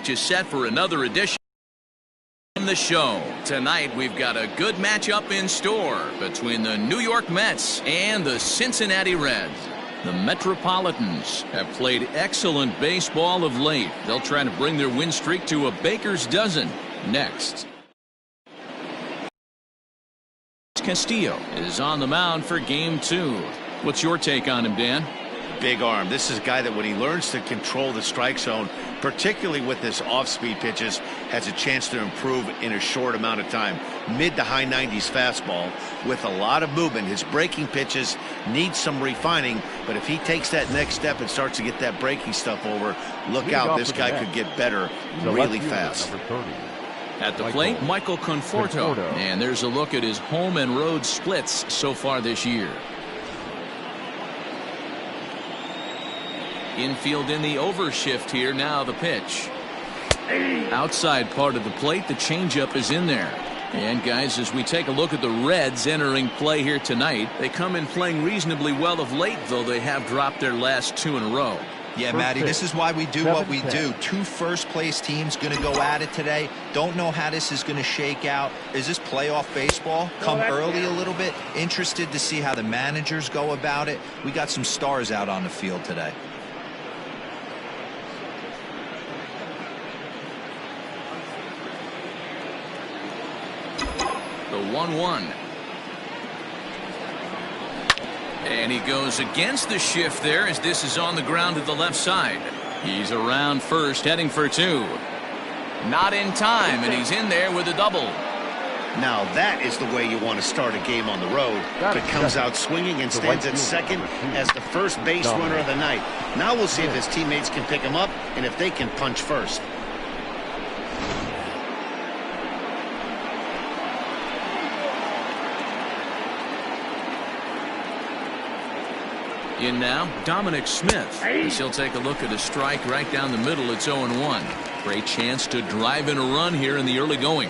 get you set for another edition of the show. Tonight we've got a good matchup in store between the New York Mets and the Cincinnati Reds. The Metropolitans have played excellent baseball of late. They'll try to bring their win streak to a baker's dozen next. Castillo is on the mound for game 2. What's your take on him, Dan? Big arm. This is a guy that when he learns to control the strike zone, particularly with his off-speed pitches, has a chance to improve in a short amount of time. Mid to high 90s fastball with a lot of movement. His breaking pitches need some refining, but if he takes that next step and starts to get that breaking stuff over, look out. This guy could get better really fast. At the plate, Michael Conforto. And there's a look at his home and road splits so far this year. Infield in the overshift here. Now the pitch. Outside part of the plate, the changeup is in there. And guys, as we take a look at the Reds entering play here tonight, they come in playing reasonably well of late, though they have dropped their last 2 in a row. Yeah, Matty, this is why we do what we do. 2 first-place teams going to go at it today. Don't know how this is going to shake out. Is this playoff baseball? Come early a little bit. Interested to see how the managers go about it. We got some stars out on the field today. The 1-1. And he goes against the shift there as this is on the ground to the left side. He's around first, heading for 2. Not in time, and he's in there with a double. Now that is the way you want to start a game on the road. If it comes out swinging and stands at second as the first base runner of the night. Now we'll see if his teammates can pick him up and if they can punch first. In now, Dominic Smith. As he'll take a look at a strike right down the middle. It's 0-1. Great chance to drive in a run here in the early going.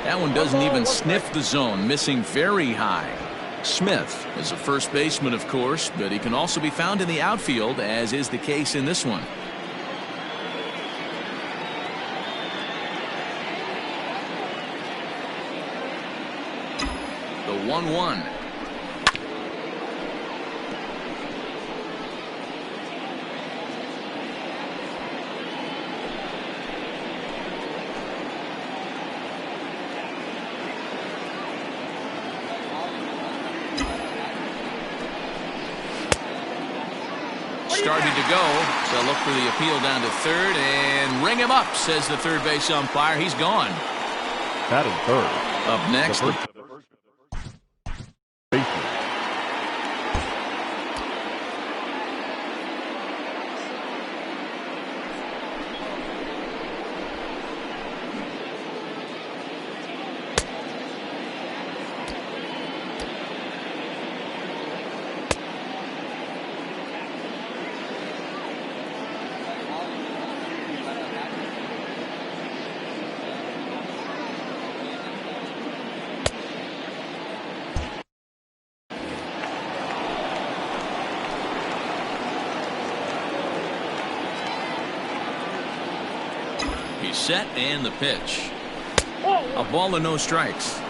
That one doesn't even sniff the zone, missing very high. Smith is a first baseman, of course, but he can also be found in the outfield, as is the case in this one. The 1-1. Started to go. They'll look for the appeal down to third and ring him up, says the third base umpire. He's gone. Batting third. Up next. Set and the pitch. A ball and no strikes.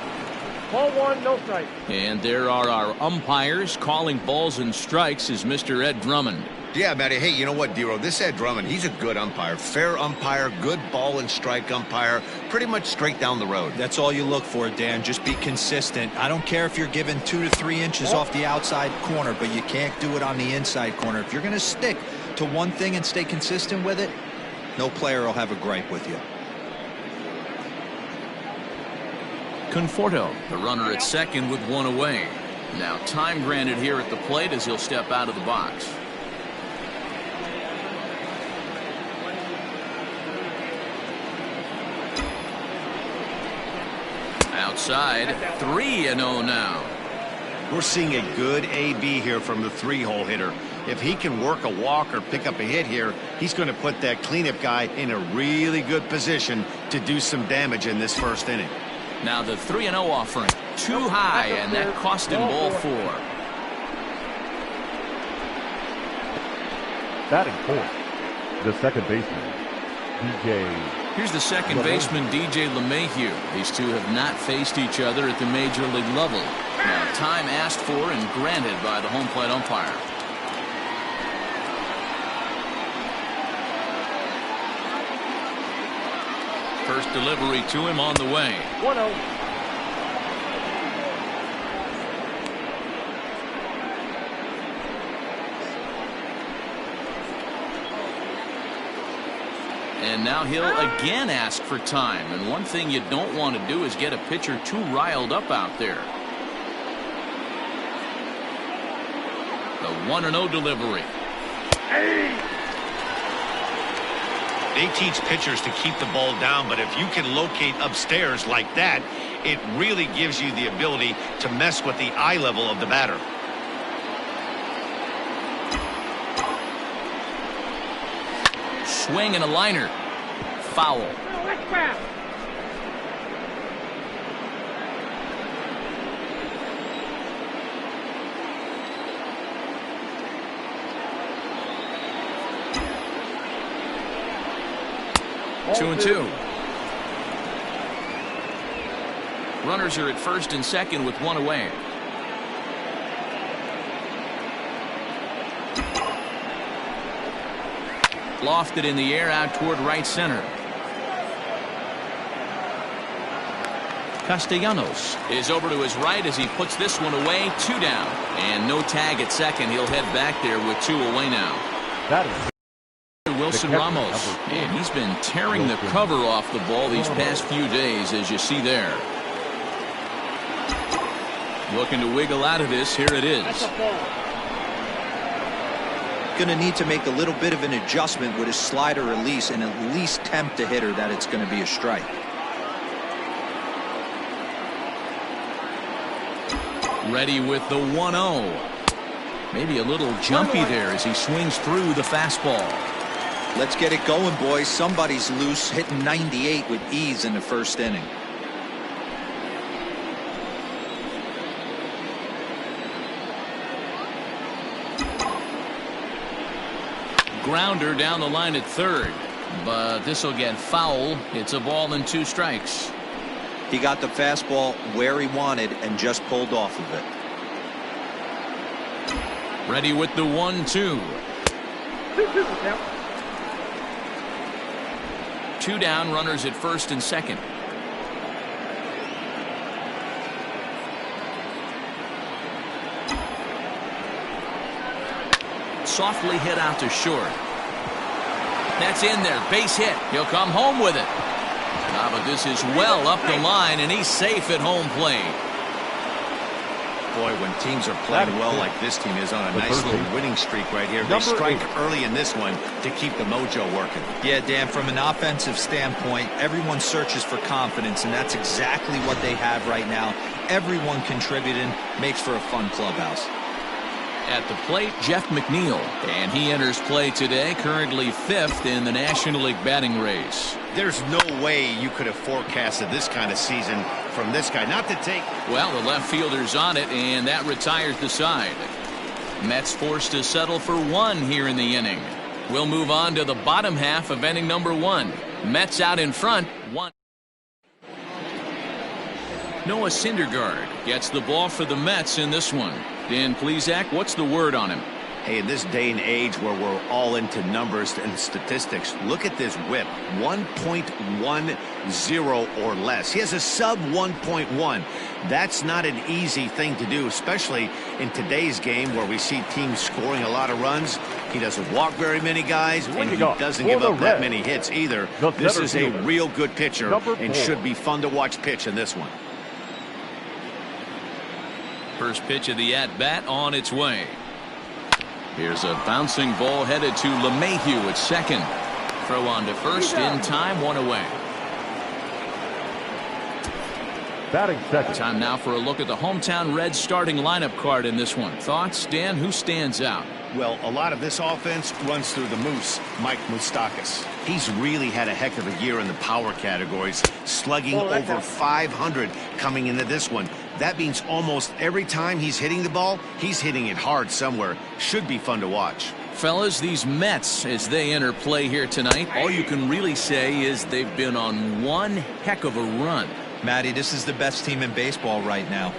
Ball 1, no strikes. And there are our umpires calling balls and strikes is Mr. Ed Drummond. Yeah, Matty. Hey, you know what, Dero? This Ed Drummond, he's a good umpire. Fair umpire, good ball and strike umpire. Pretty much straight down the road. That's all you look for, Dan. Just be consistent. I don't care if you're given 2 to 3 inches off the outside corner, but you can't do it on the inside corner. If you're going to stick to one thing and stay consistent with it, no player will have a gripe with you. Conforto, the runner at second with 1 away. Now time granted here at the plate as he'll step out of the box. Outside, 3-0 now. We're seeing a good AB here from the 3-hole hitter. If he can work a walk or pick up a hit here, he's going to put that cleanup guy in a really good position to do some damage in this first inning. Now the 3-0 offering. Too high, and that cost him ball 4. Batting fourth, the second baseman, DJ. Here's the second baseman, DJ LeMahieu. These two have not faced each other at the major league level. Now, time asked for and granted by the home plate umpire. First delivery to him on the way. 1-0. And now he'll again ask for time. And one thing you don't want to do is get a pitcher too riled up out there. The 1-0 delivery. They teach pitchers to keep the ball down, but if you can locate upstairs like that, it really gives you the ability to mess with the eye level of the batter. Swing and a liner. Foul. 2-2. Runners are at first and second with one away. Lofted in the air out toward right center. Castellanos is over to his right as he puts this one away. 2 down. And no tag at second. He'll head back there with 2 away now. That is Wilson Ramos, and he's been tearing the cover off the ball these past few days, as you see there. Looking to wiggle out of this. Here it is. Going to need to make a little bit of an adjustment with his slider release and at least tempt the hitter that it's going to be a strike. Ready with the 1-0. Maybe a little jumpy there as he swings through the fastball. Let's get it going, boys. Somebody's loose, hitting 98 with ease in the first inning. Grounder down the line at third, but this will get foul. It's a ball and 2 strikes. He got the fastball where he wanted and just pulled off of it. Ready with the 1-2. 2 down, runners at first and second. Softly hit out to short. That's in there, base hit. He'll come home with it. But this is well up the line, and he's safe at home plate. Boy, when teams are playing well like this team is on a nice little winning streak right here, they strike early in this one to keep the mojo working. Yeah, Dan, from an offensive standpoint, everyone searches for confidence, and that's exactly what they have right now. Everyone contributing makes for a fun clubhouse. At the plate, Jeff McNeil, and he enters play today, currently 5th in the National League batting race. There's no way you could have forecasted this kind of season from this guy. Not to take. Well, the left fielder's on it, and that retires the side. Mets forced to settle for 1 here in the inning. We'll move on to the bottom half of inning number 1. Mets out in front, 1. Noah Syndergaard gets the ball for the Mets in this one. Dan Plesac, what's the word on him? Hey, in this day and age where we're all into numbers and statistics, look at this whip, 1.10 or less. He has a sub 1.1. That's not an easy thing to do, especially in today's game where we see teams scoring a lot of runs. He doesn't walk very many guys, and he doesn't give up that many hits either. This is a real good pitcher and should be fun to watch pitch in this one. First pitch of the at-bat on its way. Here's a bouncing ball headed to LeMahieu at second. Throw on to first in time, 1 away. Batting second. Time now for a look at the hometown Reds starting lineup card in this one. Thoughts, Dan? Who stands out? Well, a lot of this offense runs through the Moose, Mike Moustakas. He's really had a heck of a year in the power categories, slugging over 500 coming into this one. That means almost every time he's hitting the ball, he's hitting it hard somewhere. Should be fun to watch. Fellas, these Mets, as they enter play here tonight, all you can really say is they've been on one heck of a run. Matty, this is the best team in baseball right now.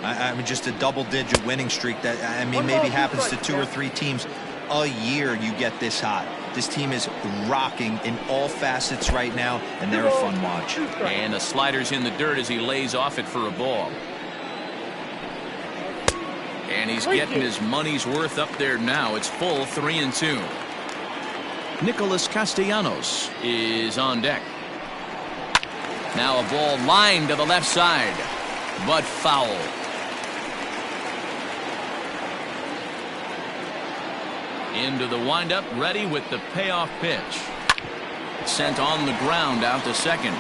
I mean, just a double-digit winning streak that, I mean, maybe happens to 2 or 3 teams a year. You get this hot. This team is rocking in all facets right now, and they're a fun watch. And the slider's in the dirt as he lays off it for a ball. And he's getting his money's worth up there now. It's full 3-2. Nicholas Castellanos is on deck. Now a ball lined to the left side, but foul. Into the windup, ready with the payoff pitch. Sent on the ground out to second.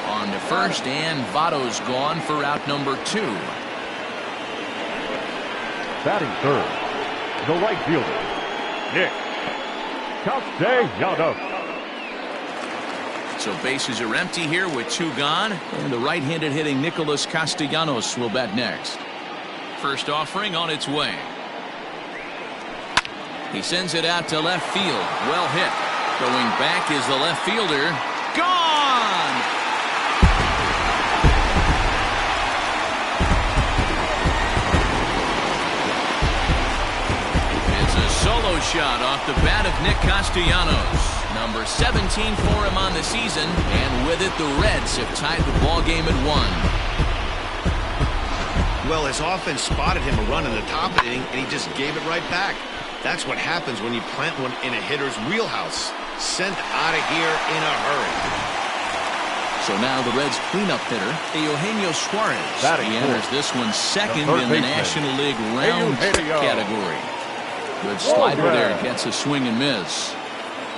On to first, and Votto's gone for out number 2. Batting third, the right fielder, Nick Castellanos. So bases are empty here with 2 gone, and the right-handed hitting Nicholas Castellanos will bat next. First offering on its way. He sends it out to left field. Well hit. Going back is the left fielder. Gone! It's a solo shot off the bat of Nick Castellanos. Number 17 for him on the season, and with it the Reds have tied the ball game at 1. Well, his offense spotted him a run in the top of the inning, and he just gave it right back. That's what happens when you plant one in a hitter's wheelhouse. Sent out of here in a hurry. So now the Reds cleanup hitter, Eugenio Suarez. He enters this one second in the National League round trip category. Good slider there, gets a swing and miss.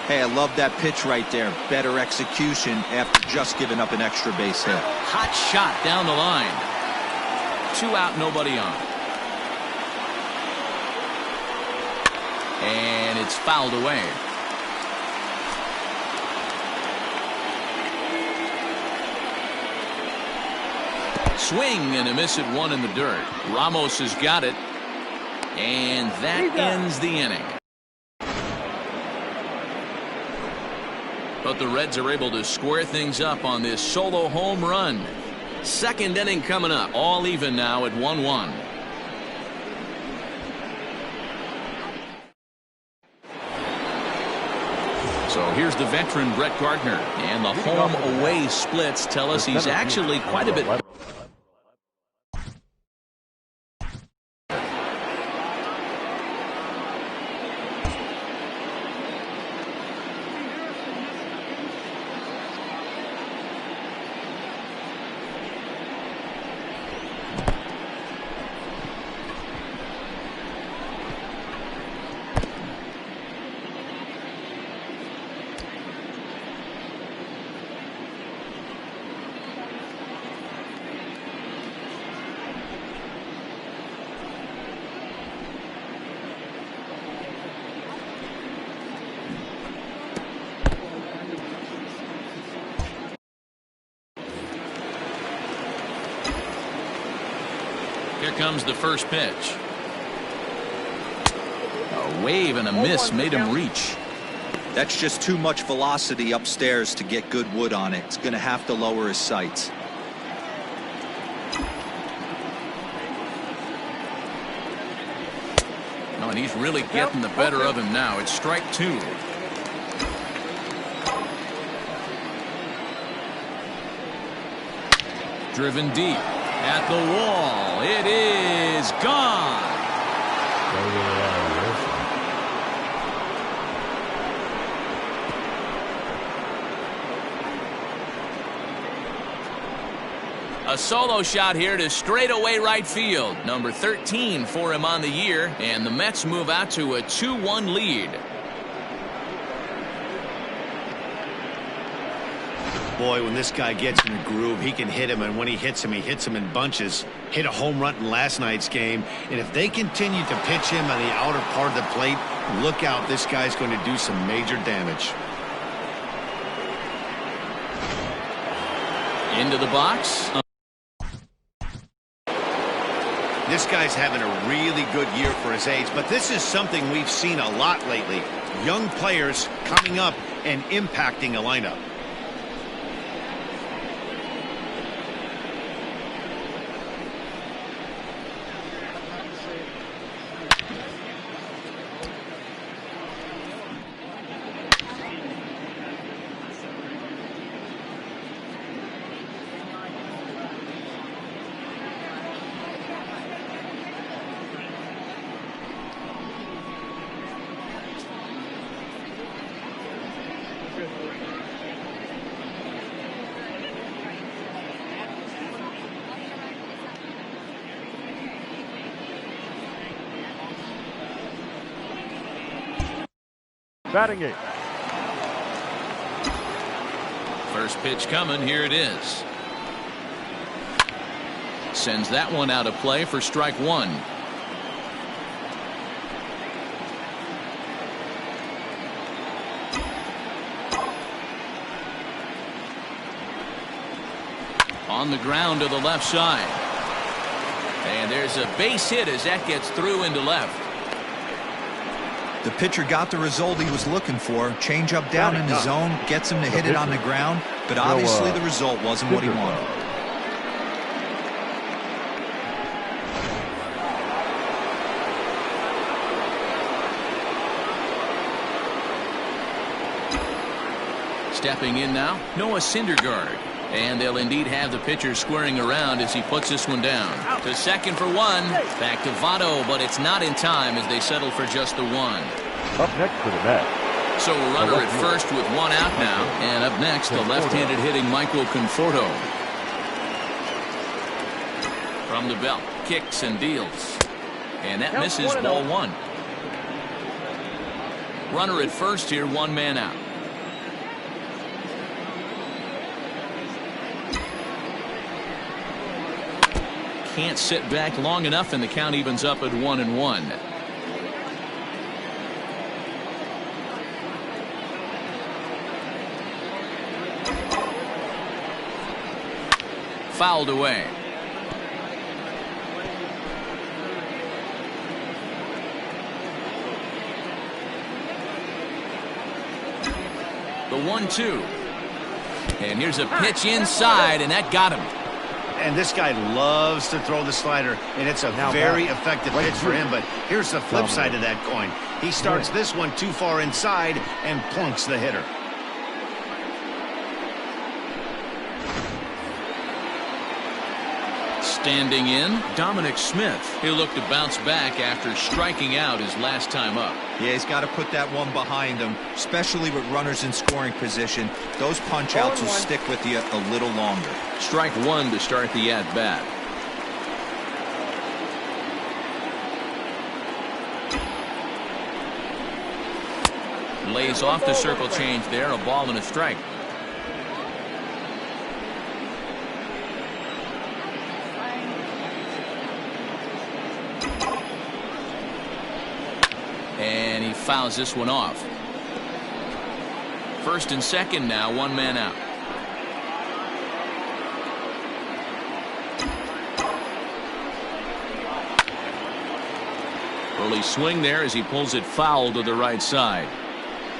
Hey, I love that pitch right there. Better execution after just giving up an extra base hit. Hot shot down the line. 2 out, nobody on. And it's fouled away. Swing and a miss at 1 in the dirt. Ramos has got it. And that ends the inning. But the Reds are able to square things up on this solo home run. Second inning coming up. All even now at 1-1. So here's the veteran Brett Gardner, and the home-away splits tell us he's actually quite a bit. Here comes the first pitch. A wave and a miss made him reach. That's just too much velocity upstairs to get good wood on it. It's going to have to lower his sights. Oh, and he's really getting the better of him now. It's strike 2. Driven deep at the wall. It is gone. A solo shot here to straightaway right field. Number 13 for him on the year, and the Mets move out to a 2-1 lead. Boy, when this guy gets in a groove, he can hit him, and when he hits him in bunches. Hit a home run in last night's game, and if they continue to pitch him on the outer part of the plate, look out, this guy's going to do some major damage. Into the box. This guy's having a really good year for his age, but this is something we've seen a lot lately. Young players coming up and impacting a lineup. Batting eighth. First pitch coming. Here it is. Sends that one out of play for strike one. On the ground to the left side. And there's a base hit as that gets through into left. The pitcher got the result he was looking for. Change up down in the zone, gets him to hit it on the ground, but obviously the result wasn't what he wanted. Stepping in now, Noah Syndergaard. And they'll indeed have the pitcher squaring around as he puts this one down. To second for one. Back to Votto, but it's not in time as they settle for just the one. Up next for the Mets. So a runner at first with one out now. And up next, the left-handed hitting Michael Conforto. From the belt, kicks and deals. And that misses, ball one. Runner at first here, one man out. Can't sit back long enough, and the count evens up at 1-1. Fouled away. The 1-2. And here's a pitch inside, and that got him. And this guy loves to throw the slider, and it's a very effective pitch for him. But here's the flip side of that coin. He starts this one too far inside and plunks the hitter. Standing in, Dominic Smith. He'll look to bounce back after striking out his last time up. Yeah, he's got to put that one behind him, especially with runners in scoring position. Those punch-outs will stick with you a little longer. Strike one to start the at-bat. Lays off the circle change there, a ball and a strike. And he fouls this one off. First and second now, one man out. Early swing there as he pulls it foul to the right side.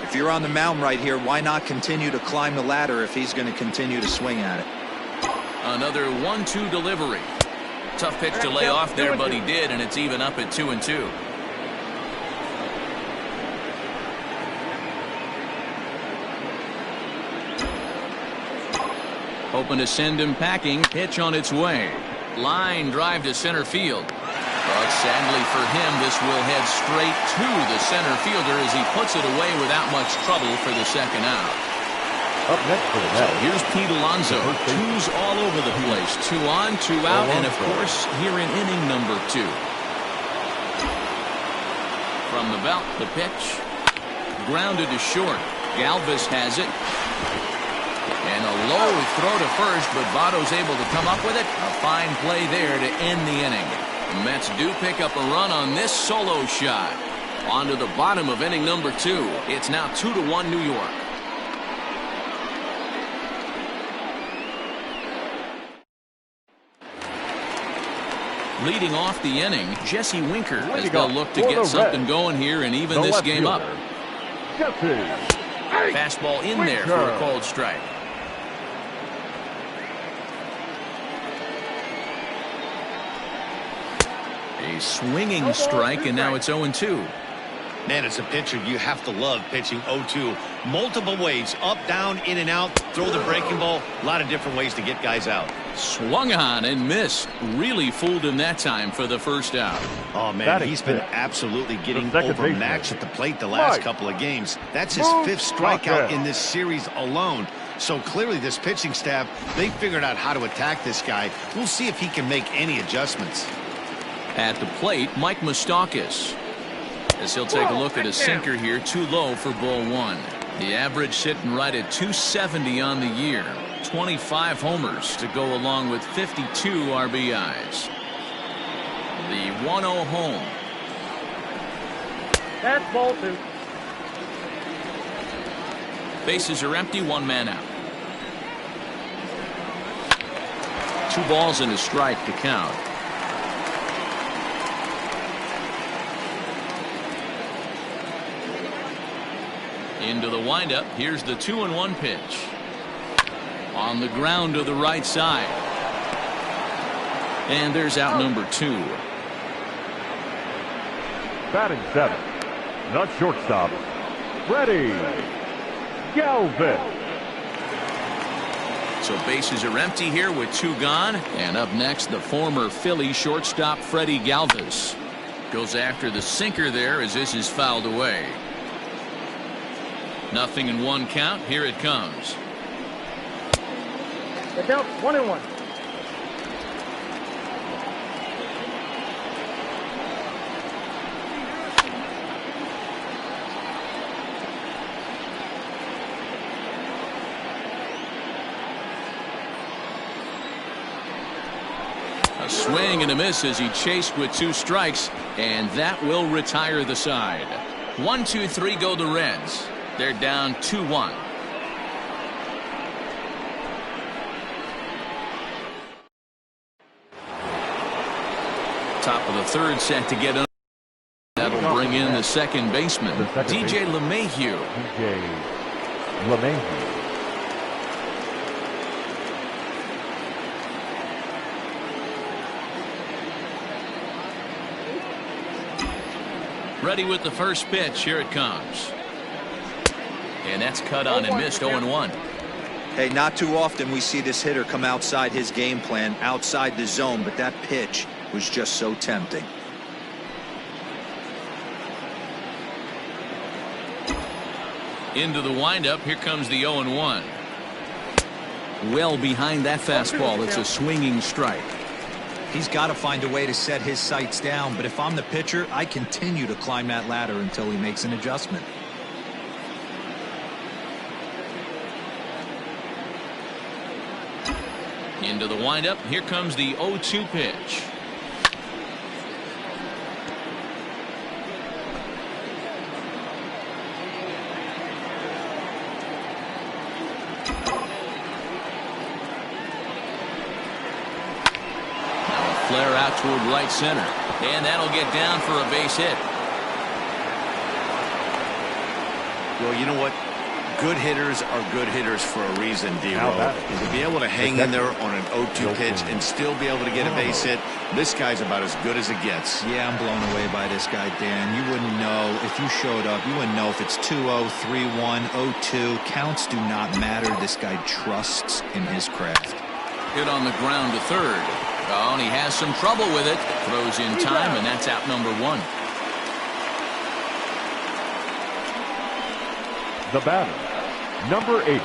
If you're on the mound right here, why not continue to climb the ladder if he's going to continue to swing at it? Another 1-2 delivery. Tough pitch to lay off there, but he did, and it's even up at 2-2. Hoping to send him packing. Pitch on its way. Line drive to center field. But sadly for him, this will head straight to the center fielder as he puts it away without much trouble for the second out. Up next for the Mets. Here's Pete Alonso. Twos all over the place. 2 on, 2 out, and of course here in inning number 2. From the belt, the pitch. Grounded to short. Galvis has it. And a Low throw to first, but Votto's able to come up with it. A fine play there to end the inning. The Mets do pick up a run on this solo shot. On to the bottom of inning number 2. It's now 2-1 New York. Leading off the inning, Jesse Winker as they'll look to get something going here and even this game up. Fastball in there for a cold strike. A swinging strike, and now it's 0-2. Man, as a pitcher, you have to love pitching 0-2. Multiple ways, up, down, in and out, throw the breaking ball. A lot of different ways to get guys out. Swung on and missed. Really fooled him that time for the first out. Oh, man, he's been absolutely getting overmatched at the plate the last couple of games. That's his 5th strikeout in this series alone. So clearly this pitching staff, they figured out how to attack this guy. We'll see if he can make any adjustments. At the plate, Mike Moustakas. As he'll take a look at a sinker here, too low for ball 1. The average sitting right at 270 on the year. 25 homers to go along with 52 RBIs. The 1-0 home. That's ball 2. Bases are empty, 1 man out. 2 balls and a strike to count. Into the windup. Here's the 2-1 pitch. On the ground to the right side. And there's out number 2. Batting 7. The shortstop, Freddie Galvis. So bases are empty here with 2 gone. And up next, the former Philly shortstop Freddie Galvis. Goes after the sinker there as this is fouled away. 0-1 count. Here it comes. The count 1-1. A swing and a miss as he chased with 2 strikes, and that will retire the side. 1-2-3 go the Reds. They're down 2-1. Top of the 3rd set to get under. That'll bring in the second baseman, DJ LeMahieu. Ready with the first pitch. Here it comes. And that's cut on and missed. 0-1. Hey, not too often we see this hitter come outside his game plan, outside the zone, but that pitch was just so tempting. Into the windup. Here comes the 0-1. Well behind that fastball. It's a swinging strike. He's got to find a way to set his sights down, but if I'm the pitcher, I continue to climb that ladder until he makes an adjustment. Into the windup. Here comes the 0-2 pitch. Now a flare out toward right center. And that'll get down for a base hit. Well, you know what? Good hitters are good hitters for a reason, D-Roll. And to be able to hang in there on an 0-2 pitch and still be able to get a base hit, this guy's about as good as it gets. Yeah, I'm blown away by this guy, Dan. You wouldn't know if you showed up. You wouldn't know if it's 2-0, 3-1, 0-2. Counts do not matter. This guy trusts in his craft. Hit on the ground to 3rd. Oh, and he has some trouble with it. Throws in time, and that's out number 1. The batter, number 8.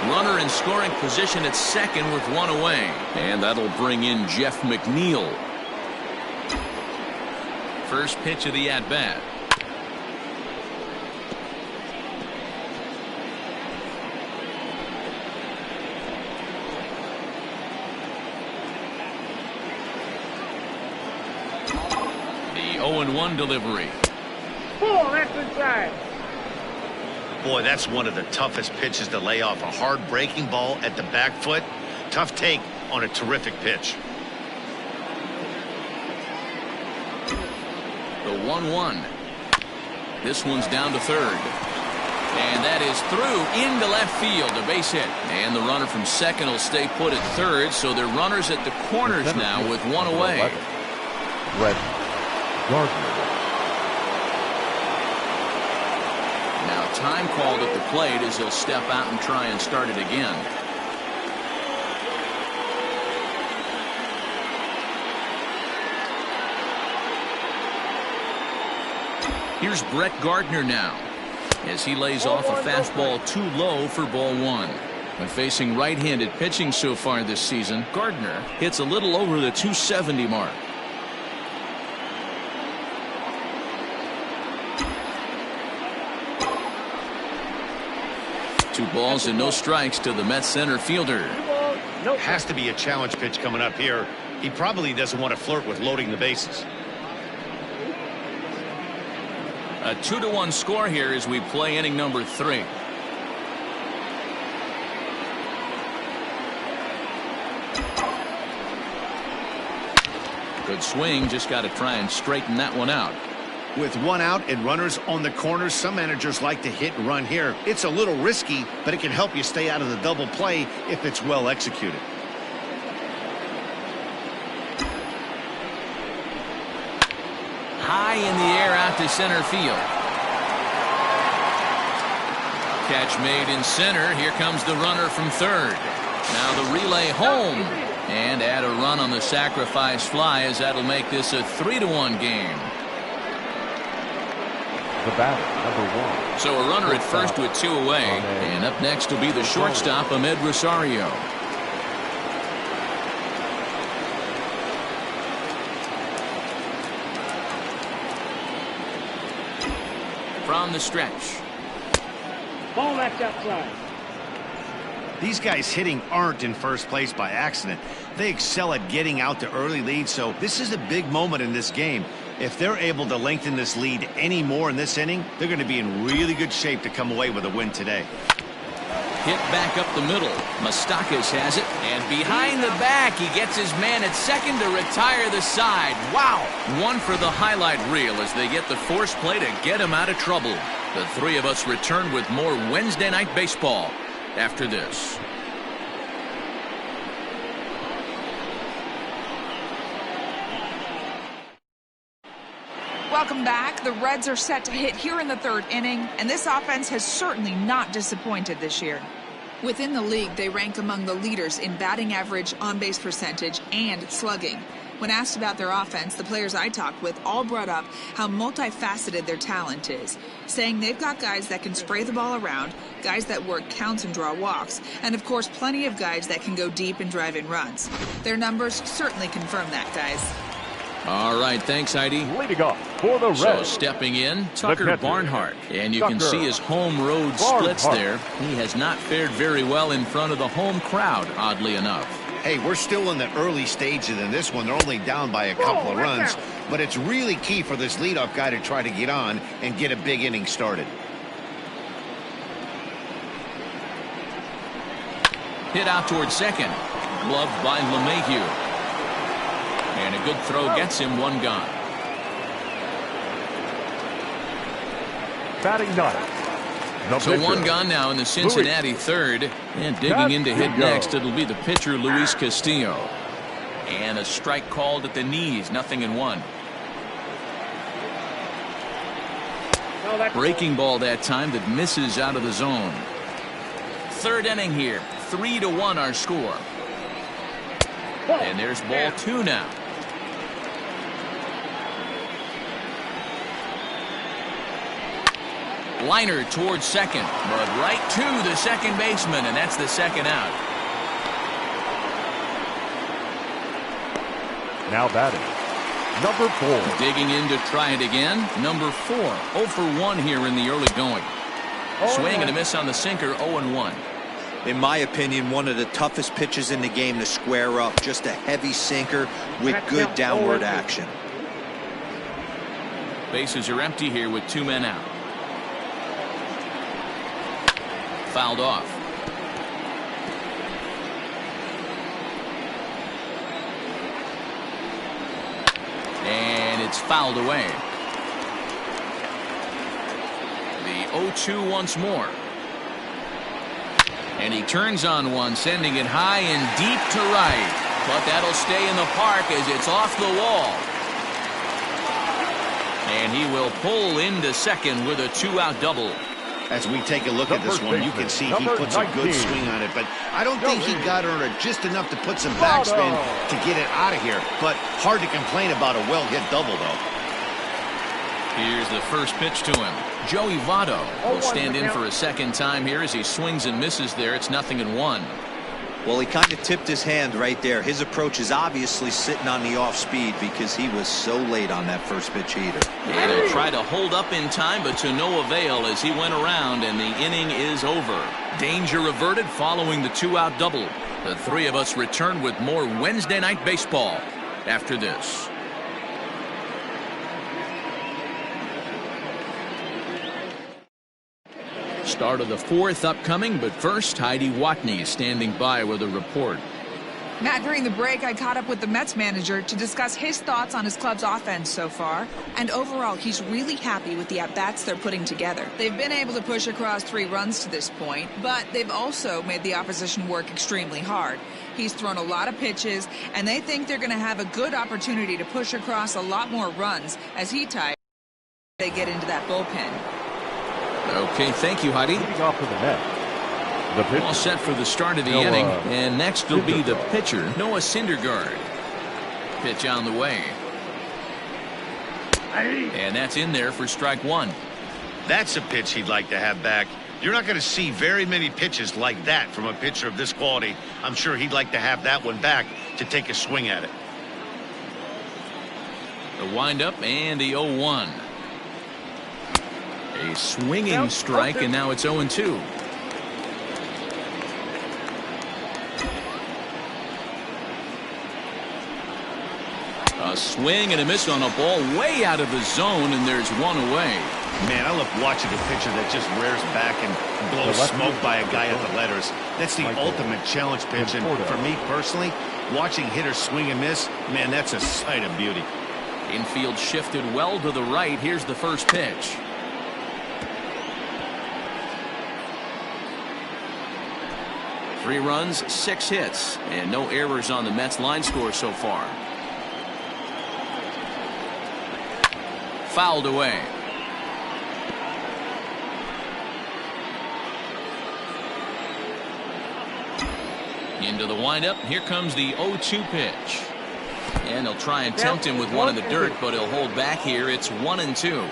Runner in scoring position at second with 1 away. And that'll bring in Jeff McNeil. First pitch of the at-bat. The 0-1 delivery. Ball, that's inside. Boy, that's one of the toughest pitches to lay off. A hard breaking ball at the back foot. Tough take on a terrific pitch. The 1-1. This one's down to third. And that is through into left field, a base hit. And the runner from second will stay put at third, so they're runners at the corners now with one away. Brett Gardner. Now time called at the plate as he'll step out and try and start it again. Here's Brett Gardner now, as he lays off a fastball too low for ball one. When facing right-handed pitching so far this season, Gardner hits a little over the 270 mark. Two balls and no strikes to the Mets center fielder. Has to be a challenge pitch coming up here. He probably doesn't want to flirt with loading the bases. A 2-1 score here as we play inning number 3. Good swing, just got to try and straighten that one out. With one out and runners on the corners, some managers like to hit and run here. It's a little risky, but it can help you stay out of the double play if it's well executed. High in the air out to center field. Catch made in center. Here comes the runner from third. Now the relay home. And add a run on the sacrifice fly, as that'll make this a 3-1 game. The batter, number 1. So a runner at first with 2 away. And up next will be the shortstop, Ahmed Rosario. From the stretch. Ball, that's outside. These guys hitting aren't in first place by accident. They excel at getting out to early leads, so this is a big moment in this game. If they're able to lengthen this lead any more in this inning, they're going to be in really good shape to come away with a win today. Hit back up the middle. Moustakas has it, and behind the back, he gets his man at second to retire the side. Wow! One for the highlight reel as they get the force play to get him out of trouble. The three of us return with more Wednesday Night Baseball after this. Welcome back. The Reds are set to hit here in the third inning, and this offense has certainly not disappointed this year. Within the league, they rank among the leaders in batting average, on-base percentage, and slugging. When asked about their offense, the players I talked with all brought up how multifaceted their talent is, saying they've got guys that can spray the ball around, guys that work counts and draw walks, and of course plenty of guys that can go deep and drive in runs. Their numbers certainly confirm that, guys. All right, thanks, Heidi. Leading off for the Reds. So stepping in, Tucker Barnhart. And you can see his home road splits there. He has not fared very well in front of the home crowd, oddly enough. Hey, we're still in the early stages in this one. They're only down by a couple of runs, but it's really key for this leadoff guy to try to get on and get a big inning started. Hit out towards second. Gloved by LeMahieu. And a good throw gets him one gone. Batting ninth. So one gone now in the Cincinnati third. And digging in to hit next, it'll be the pitcher, Luis Castillo. And a strike called at the knees, 0-1. Breaking ball that time that misses out of the zone. Third inning here, 3-1 our score. And there's ball 2 now. Liner towards second, but right to the second baseman, and that's the second out. Now batting, number 4. Digging in to try it again. Number 4, 0 for 1 here in the early going. Swing and a miss on the sinker, 0-1. In my opinion, one of the toughest pitches in the game to square up. Just a heavy sinker with good downward action. Bases are empty here with 2 men out. Fouled off. And it's fouled away. The 0-2 once more. And he turns on one, sending it high and deep to right. But that'll stay in the park as it's off the wall. And he will pull into second with a 2-out double. As we take a look at this one, you can see he puts a good swing on it, but I don't think he got under it just enough to put some backspin to get it out of here. But hard to complain about a well-hit double, though. Here's the first pitch to him. Joey Votto will stand in for a second time here as he swings and misses there. It's 0-1. Well, he kind of tipped his hand right there. His approach is obviously sitting on the off speed because he was so late on that first pitch heater. And he'll try to hold up in time, but to no avail as he went around and the inning is over. Danger averted following the 2-out double. The three of us return with more Wednesday Night Baseball after this. Start of the fourth upcoming, but first, Heidi Watney is standing by with a report. Matt, during the break, I caught up with the Mets manager to discuss his thoughts on his club's offense so far. And overall, he's really happy with the at-bats they're putting together. They've been able to push across 3 runs to this point, but they've also made the opposition work extremely hard. He's thrown a lot of pitches, and they think they're going to have a good opportunity to push across a lot more runs as he ties. They get into that bullpen. Okay, thank you, Heidi. Leading off for the Mets, the pitcher. All set for the start of the inning, and next will be the pitcher, Noah Syndergaard. Pitch on the way. And that's in there for strike 1. That's a pitch he'd like to have back. You're not going to see very many pitches like that from a pitcher of this quality. I'm sure he'd like to have that one back to take a swing at it. The windup and the 0-1. A swinging strike, and now it's 0-2. A swing and a miss on a ball way out of the zone, and there's one away. Man, I love watching a pitcher that just rears back and blows smoke by a guy at the letters. That's the ultimate challenge pitch, and for me personally, watching hitters swing and miss, man, that's a sight of beauty. Infield shifted well to the right. Here's the first pitch. Three runs, 6 hits, and no errors on the Mets line score so far. Fouled away. Into the windup. Here comes the 0-2 pitch. And he'll try and tempt him with one in the dirt, but he'll hold back here. It's 1-2.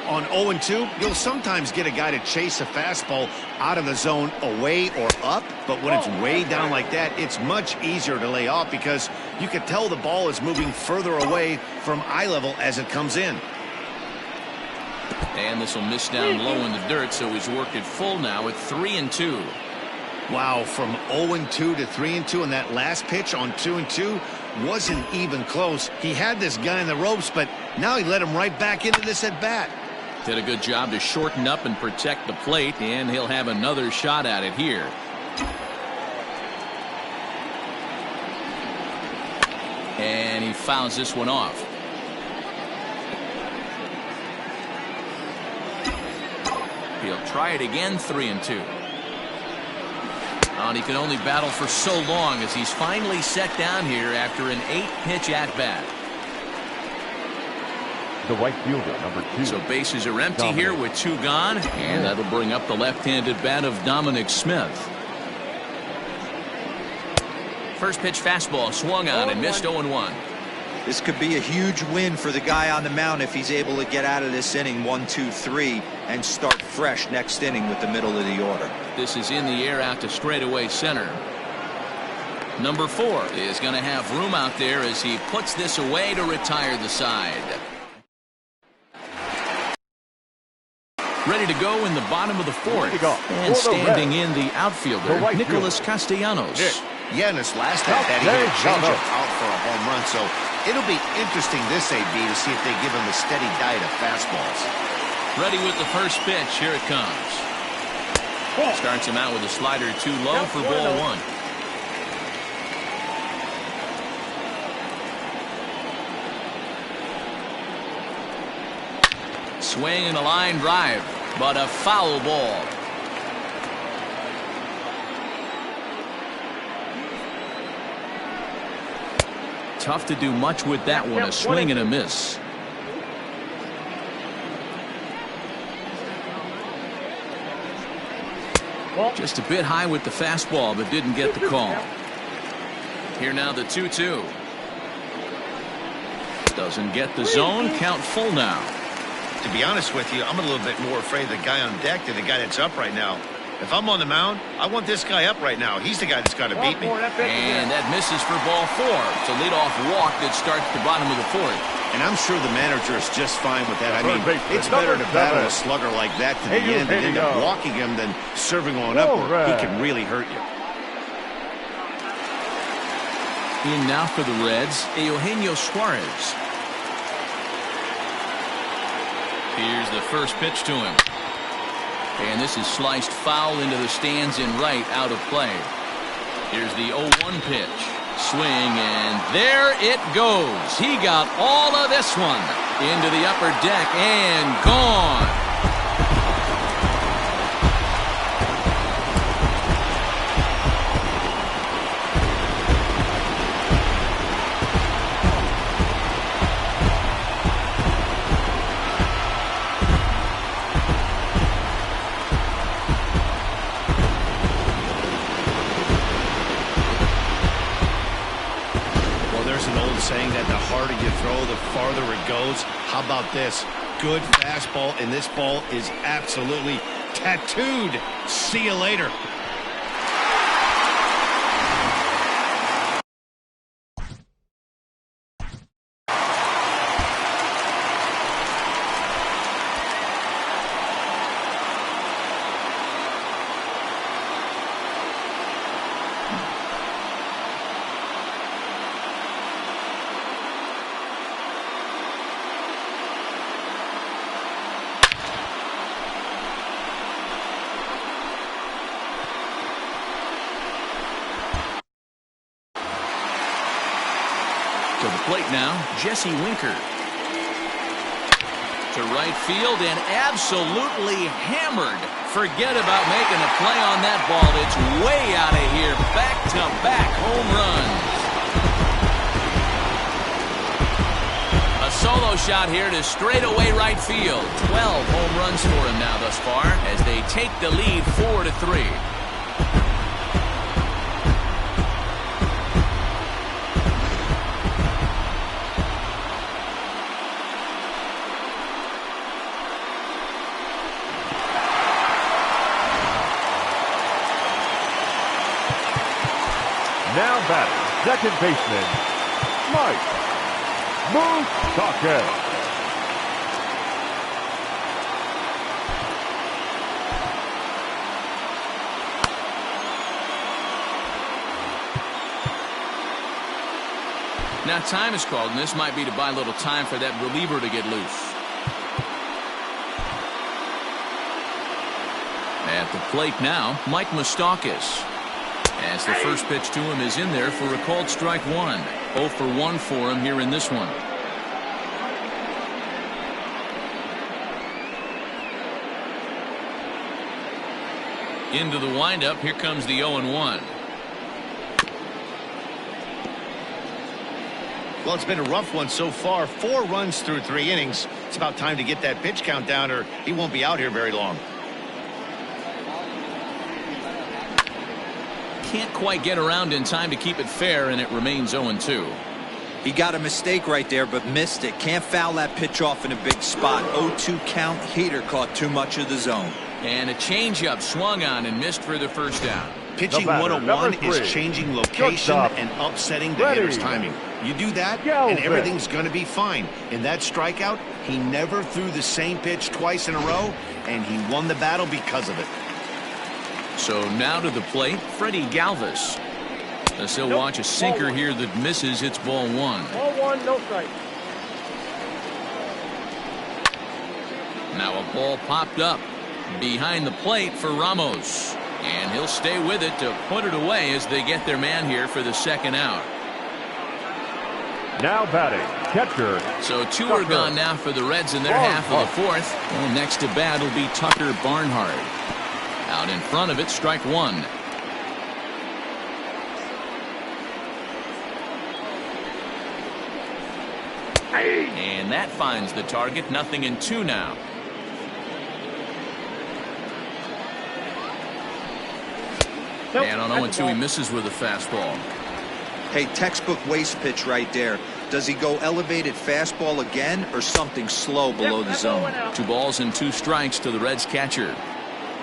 On 0-2, you'll sometimes get a guy to chase a fastball out of the zone away or up, but when it's way down like that, it's much easier to lay off because you can tell the ball is moving further away from eye level as it comes in. And this will miss down low in the dirt, so he's worked it full now at 3-2. Wow, from 0-2 to 3-2, and that last pitch on 2-2 wasn't even close. He had this guy in the ropes, but now he let him right back into this at bat. Did a good job to shorten up and protect the plate, and he'll have another shot at it here. And he fouls this one off. He'll try it again, 3-2. And he can only battle for so long as he's finally set down here after an 8-pitch at-bat. The right fielder, number 2. So bases are empty here with 2 gone, and that'll bring up the left-handed bat of Dominic Smith. First pitch fastball swung on and missed 0-1. This could be a huge win for the guy on the mound if he's able to get out of this inning 1, 2, 3 and start fresh next inning with the middle of the order. This is in the air out to straightaway center. Number 4 is going to have room out there as he puts this away to retire the side. Ready to go in the bottom of the 4th. And standing in the outfielder, Nicholas Castellanos. Yeah, in his last at bat, he hit a changeup out for a home run. So it'll be interesting this AB to see if they give him a steady diet of fastballs. Ready with the first pitch. Here it comes. Starts him out with a slider too low for ball one. Swing and a line drive, but a foul ball. Tough to do much with that one. A swing and a miss. Just a bit high with the fastball, but didn't get the call. Here now the 2-2. Doesn't get the zone. Count full now. To be honest with you, I'm a little bit more afraid of the guy on deck than the guy that's up right now. If I'm on the mound, I want this guy up right now. He's the guy that's got to beat me. And that misses for ball four. It's a leadoff walk that starts the bottom of the fourth. And I'm sure the manager is just fine with that. I mean, it's better to battle a slugger like that to the end and end up walking him than serving on up where he can really hurt you. In now for the Reds, Eugenio Suarez. Here's the first pitch to him. And this is sliced foul into the stands in right, out of play. Here's the 0-1 pitch. Swing, and there it goes. He got all of this one into the upper deck and gone. Saying that the harder you throw, the farther it goes. How about this? Good fastball, and this ball is absolutely tattooed. See you later. To the plate now, Jesse Winker. To right field and absolutely hammered. Forget about making a play on that ball. It's way out of here. Back-to-back home runs. A solo shot here to straightaway right field. 12 home runs for him now thus far as they take the lead 4-3. Now batting, second baseman, Mike Moustakas. Now time is called, and this might be to buy a little time for that reliever to get loose. At the plate now, Mike Moustakas. As the first pitch to him is in there for a called strike one. 0 for 1 for him here in this one. Into the windup. Here comes the 0-1. Well, it's been a rough one so far. 4 runs through 3 innings. It's about time to get that pitch count down or he won't be out here very long. Can't quite get around in time to keep it fair, and it remains 0-2. He got a mistake right there, but missed it. Can't foul that pitch off in a big spot. 0-2 count. Heater caught too much of the zone. And a changeup swung on and missed for the first down. Pitching 101 is changing location and upsetting the hitter's timing. You do that, and everything's going to be fine. In that strikeout, he never threw the same pitch twice in a row, and he won the battle because of it. So now to the plate, Freddie Galvis. He'll watch a sinker here that misses. It's ball one. Ball one, no strike. Now a ball popped up behind the plate for Ramos. And he'll stay with it to put it away as they get their man here for the second out. Now batting, catcher. So two are gone now for the Reds in their half of the fourth. And next to bat will be Tucker Barnhart. Out in front of it, strike one. And that finds the target. 0-2 now. And on 0-2 he misses with a fastball. Hey, textbook waste pitch right there. Does he go elevated fastball again or something slow below the zone? 2 balls and 2 strikes to the Reds catcher.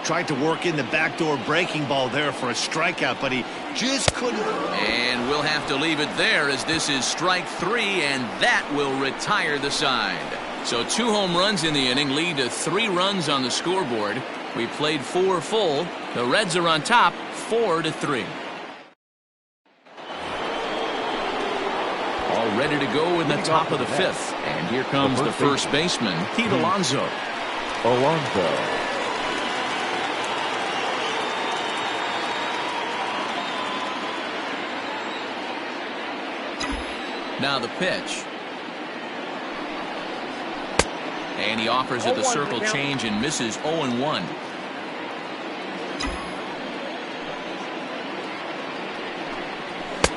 Tried to work in the backdoor breaking ball there for a strikeout, but he just couldn't. And we'll have to leave it there as this is strike 3, and that will retire the side. So 2 home runs in the inning lead to 3 runs on the scoreboard. We played 4 full. The Reds are on top 4-3. All ready to go in the top of the 5th. And here comes the first baseman, Pete Alonso. Now the pitch. And he offers it the circle change and misses. 0-1.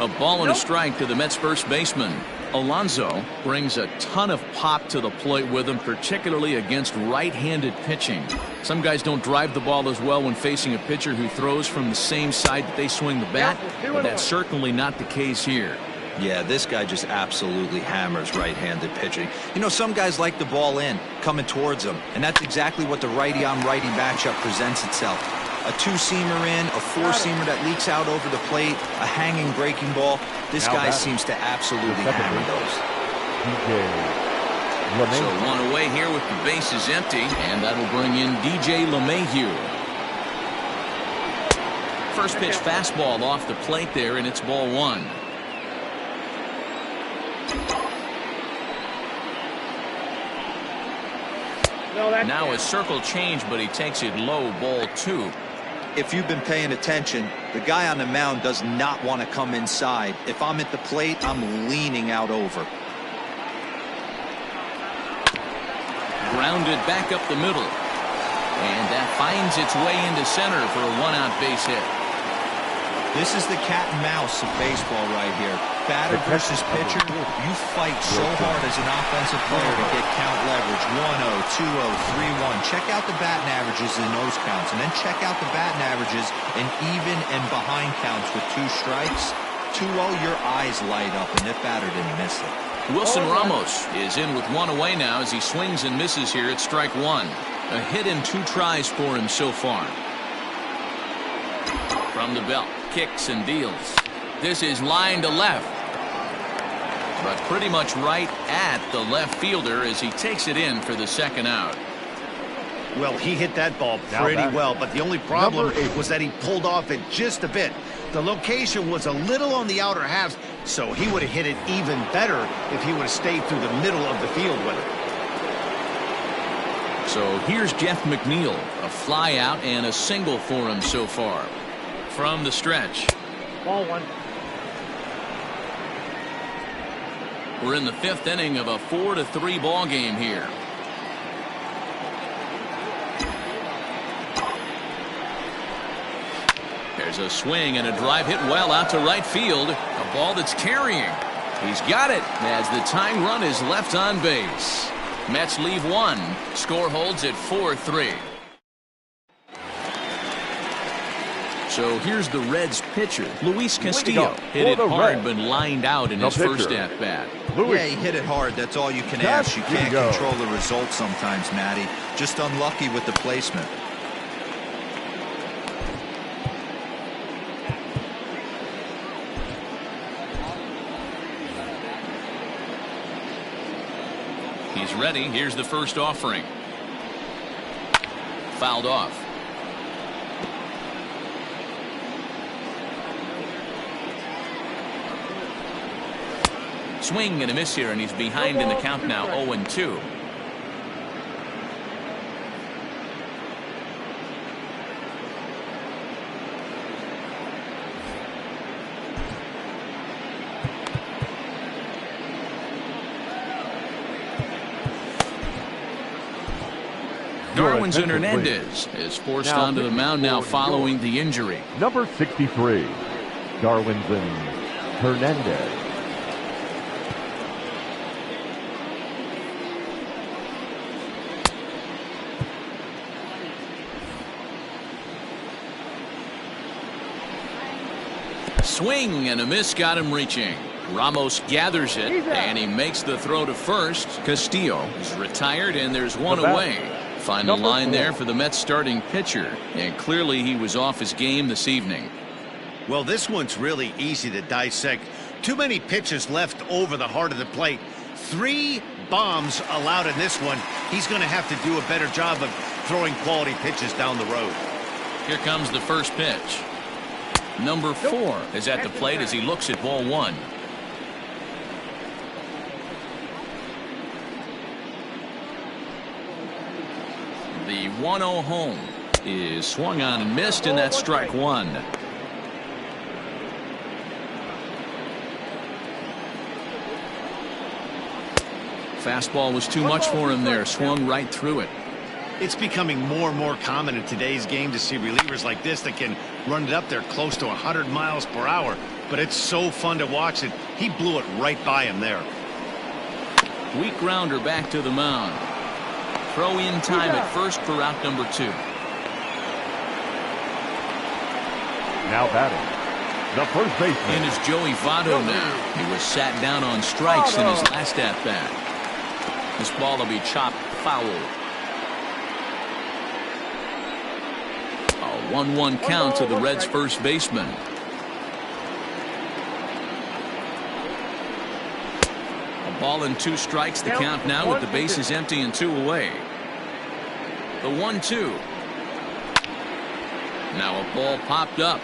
A ball and a strike to the Mets first baseman. Alonso brings a ton of pop to the plate with him, particularly against right-handed pitching. Some guys don't drive the ball as well when facing a pitcher who throws from the same side that they swing the bat, but that's certainly not the case here. Yeah, this guy just absolutely hammers right-handed pitching. You know, some guys like the ball in, coming towards them, and that's exactly what the righty-on-righty matchup presents itself. A 2-seamer in, a 4-seamer that leaks out over the plate, a hanging breaking ball. This guy seems to absolutely hammer those. So 1 away here with the bases empty, and that'll bring in DJ LeMahieu. First pitch fastball off the plate there, and it's ball 1. Now a circle change, but he takes it low, ball 2. If you've been paying attention, the guy on the mound does not want to come inside. If I'm at the plate, I'm leaning out over. Grounded back up the middle. And that finds its way into center for a 1-out base hit. This is the cat and mouse of baseball right here. Batter versus pitcher. You fight so hard as an offensive player to get count leverage. 1-0, 2-0, 3-1. Check out the batting averages in those counts, and then check out the batting averages in even and behind counts with 2 strikes. 2-0, your eyes light up, and that batter didn't miss it. Wilson Ramos is in with 1 away now as he swings and misses here at strike 1. A hit in 2 tries for him so far. From the belt, kicks and deals. This is line to left, but pretty much right at the left fielder as he takes it in for the second out. Well, he hit that ball pretty well, but the only problem was that he pulled off it just a bit. The location was a little on the outer half, so he would have hit it even better if he would have stayed through the middle of the field with it. So here's Jeff McNeil, a fly out and a single for him so far. From the stretch. Ball 1. We're in the 5th inning of a 4-3 ball game here. There's a swing and a drive hit well out to right field. A ball that's carrying. He's got it as the tying run is left on base. Mets leave 1. Score holds at 4-3. So here's the Reds pitcher, Luis Castillo. Hit it hard but lined out in his first at-bat. Yeah, he hit it hard. That's all you can ask. You can't control the result sometimes, Matty. Just unlucky with the placement. He's ready. Here's the first offering. Fouled off. Swing and a miss here, and he's behind in the count now, 0-2. Darwinzon Hernandez is forced onto the mound now following the injury. Number 63, Darwinzon Hernandez. Swing and a miss, got him reaching. Ramos gathers it, and he makes the throw to first. Castillo is retired, and there's one away. Final line there for the Mets starting pitcher, and clearly he was off his game this evening. Well, this one's really easy to dissect. Too many pitches left over the heart of the plate. 3 bombs allowed in this one. He's going to have to do a better job of throwing quality pitches down the road. Here comes the first pitch. Number 4 is at the plate as he looks at ball 1. The 1-0 home is swung on and missed, and that's strike 1. Fastball was too much for him there, swung right through it. It's becoming more and more common in today's game to see relievers like this that can run it up there close to 100 miles per hour. But it's so fun to watch it. He blew it right by him there. Weak grounder back to the mound. Throw in time at first for out number 2. Now batting, the first baseman. In is Joey Votto now. He was sat down on strikes in his last at-bat. This ball will be chopped foul. A 1-1 count to the Reds' first baseman. A ball and 2 strikes, the count now with the bases empty and 2 away. The 1-2. Now a ball popped up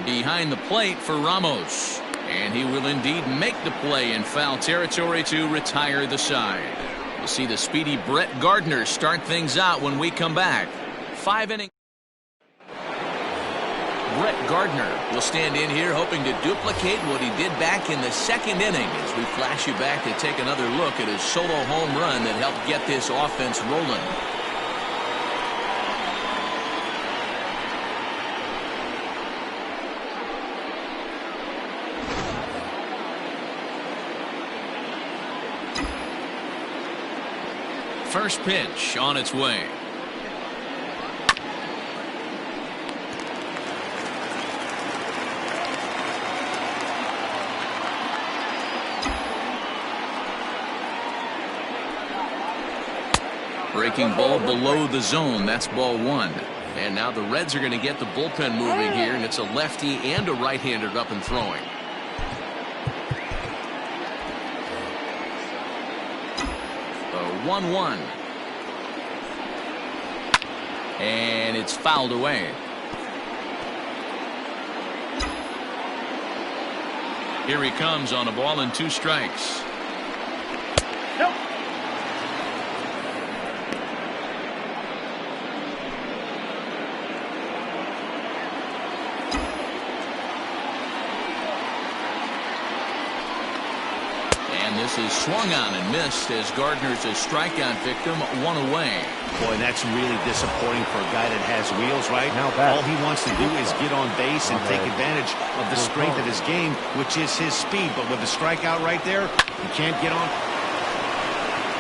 behind the plate for Ramos, and he will indeed make the play in foul territory to retire the side. We'll see the speedy Brett Gardner start things out when we come back. 5 innings. Brett Gardner will stand in here hoping to duplicate what he did back in the 2nd inning as we flash you back to take another look at his solo home run that helped get this offense rolling. First pitch on its way. Breaking ball below the zone. That's ball 1. And now the Reds are going to get the bullpen moving here, and it's a lefty and a right-hander up and throwing. The 1-1. And it's fouled away. Here he comes on a ball and 2 strikes. Nope. This is swung on and missed as Gardner's a strikeout victim, 1 away. Boy, that's really disappointing for a guy that has wheels, right? All he wants to do is get on base and take advantage of the strength of his game, which is his speed. But with the strikeout right there, he can't get on.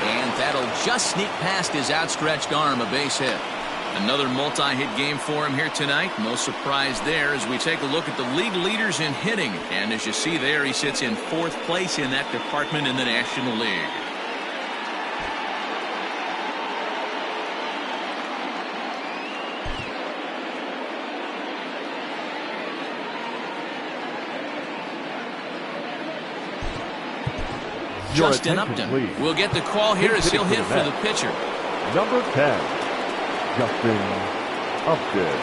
And that'll just sneak past his outstretched arm, a base hit. Another multi-hit game for him here tonight. No surprise there as we take a look at the league leaders in hitting. And as you see there, he sits in 4th place in that department in the National League. Justin Upton will get the call here as he'll hit for the pitcher. Number 10. Justin Upton.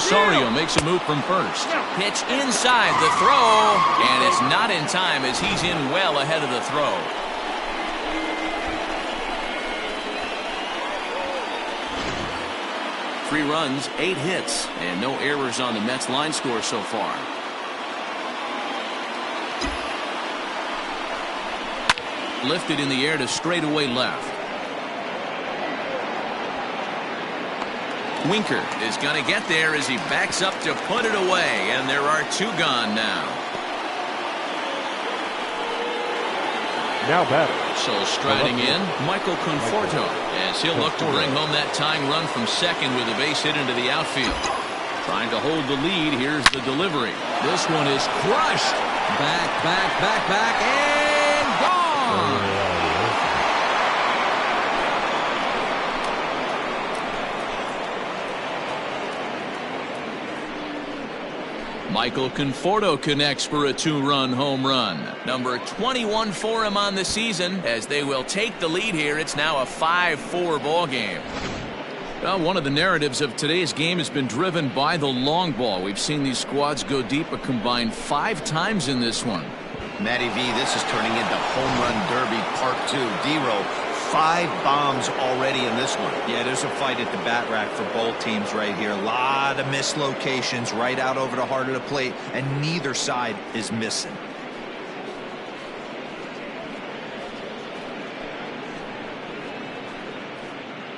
Rosario makes a move from first. Pitch inside the throw, and it's not in time as he's in well ahead of the throw. Three runs, 8 hits, and no errors on the Mets line score so far. Lifted in the air to straightaway left. Winker is going to get there as he backs up to put it away, and there are 2 gone now. Now batter. So striding in, Michael Conforto, as he'll look to bring home that tying run from second with a base hit into the outfield. Trying to hold the lead. Here's the delivery. This one is crushed. Back, and gone. Michael Conforto connects for a 2-run home run. Number 21 for him on the season as they will take the lead here. It's now a 5-4 ball game. Well, one of the narratives of today's game has been driven by the long ball. We've seen these squads go deep a combined 5 times in this one. Matty V, this is turning into Home Run Derby Part 2. D-Row, 5 bombs already in this one. Yeah, there's a fight at the bat rack for both teams right here. A lot of mislocations right out over the heart of the plate, and neither side is missing.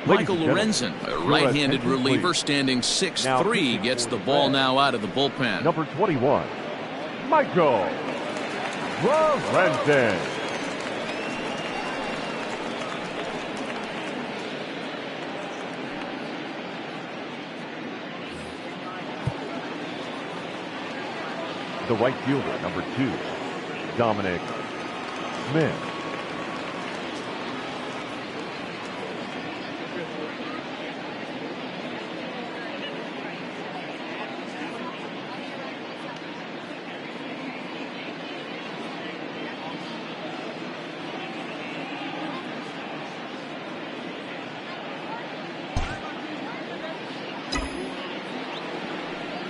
Michael Lorenzen, a right-handed reliever standing 6'3", gets the ball now out of the bullpen. Number 21, Michael Lorenzen. The right fielder, number 2, Dominic Smith.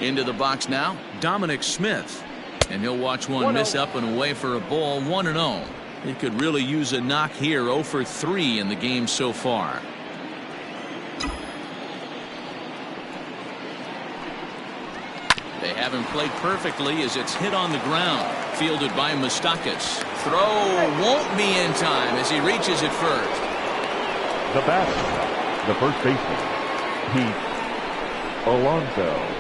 Into the box now, Dominic Smith. And he'll watch one miss up and away for a ball, 1-0. He could really use a knock here, 0 for 3 in the game so far. They haven't played perfectly as it's hit on the ground. Fielded by Moustakas. Throw won't be in time as he reaches it first. The batter, the first baseman, Pete Alonso.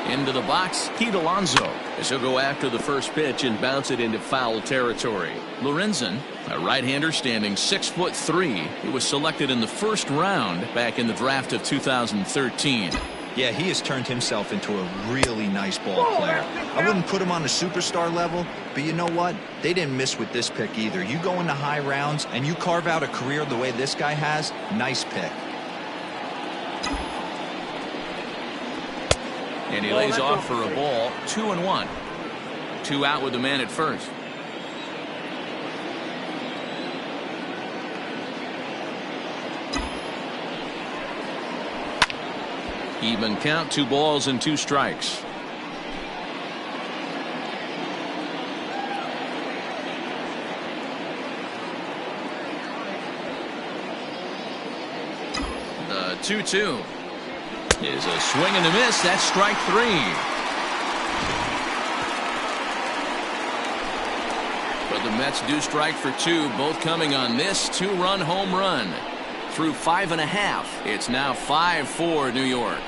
Into the box, Pete Alonso, as he'll go after the first pitch and bounce it into foul territory. Lorenzen, a right-hander standing 6'3". He was selected in the first round back in the draft of 2013. Yeah, he has turned himself into a really nice ball player. I wouldn't put him on a superstar level, but you know what? They didn't miss with this pick either. You go into high rounds and you carve out a career the way this guy has, nice pick. And he lays off for a ball, 2-1. 2 out with the man at first. Even count, 2 balls and 2 strikes. The 2-2. Is a swing and a miss. That's strike 3. But the Mets do strike for 2, both coming on this 2-run home run. Through 5.5, it's now 5-4 New York.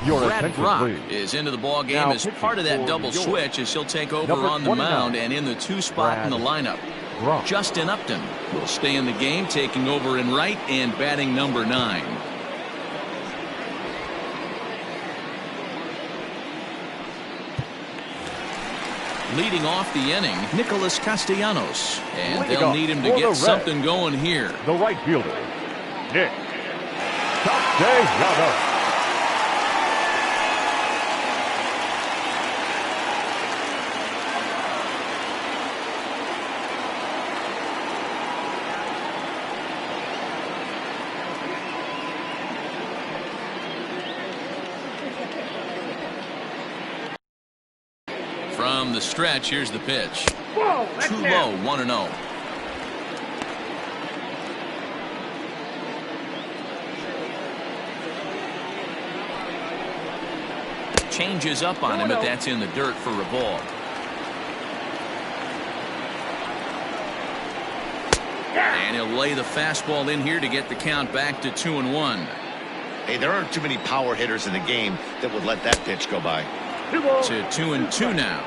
Your Brad attention, Brock please. is into the ball game Now as pitching part of that for double New York. switch as he'll take over Number on the 29, mound and in the 2 spot in the lineup. Brock. Justin Upton will stay in the game, taking over in right and batting number 9. Leading off the inning, Nicholas Castellanos, and Leading they'll off need him to for the get Reds. something going here. The right fielder, Nick Castellanos. From the stretch, here's the pitch. Whoa, that's Too down. low, 1-0. Changes up on him, but that's in the dirt for a ball. And he'll lay the fastball in here to get the count back to 2-1. Hey, there aren't too many power hitters in the game that would let that pitch go by. Two balls. To 2-2 now.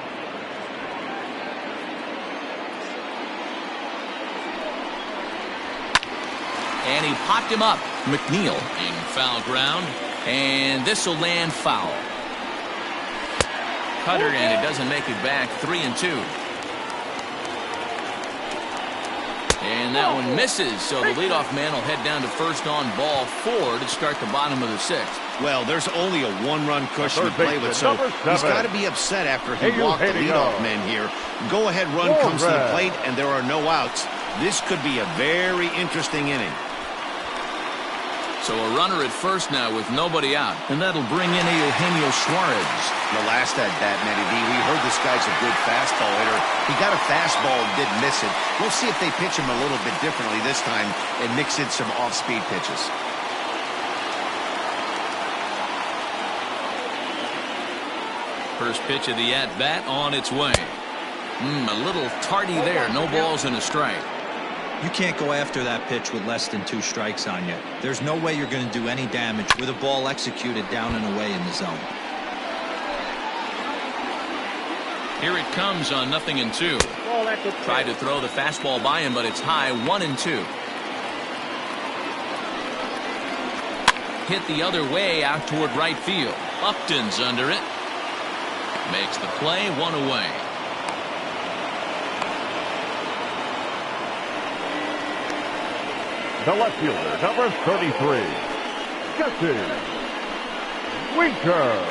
And he popped him up. McNeil in foul ground. And this will land foul. Cutter, and it doesn't make it back. 3-2. And that one misses, so the leadoff man will head down to first on ball 4 to start the bottom of the 6th. Well, there's only a one-run cushion to third play with, so baseman, number he's 7. got to be upset after he Hey, walked the hey, leadoff yo. man here. Go-ahead run Whoa, comes to the Red. plate, and there are no outs. This could be a very interesting inning. So a runner at first now with nobody out, and that'll bring in Eugenio Suarez. The last at bat, Matty D, we heard this guy's a good fastball hitter. He got a fastball and did miss it. We'll see if they pitch him a little bit differently this time and mix in some off-speed pitches. First pitch of the at-bat on its way. A little tardy there. No balls and a strike. You can't go after that pitch with less than 2 strikes on you. There's no way you're going to do any damage with a ball executed down and away in the zone. Here it comes on 0-2. Ball, that's okay. Tried to throw the fastball by him, but it's high. 1-2. Hit the other way out toward right field. Upton's under it. Makes the play. 1 away. The left fielder, number 33, Jesse Winker.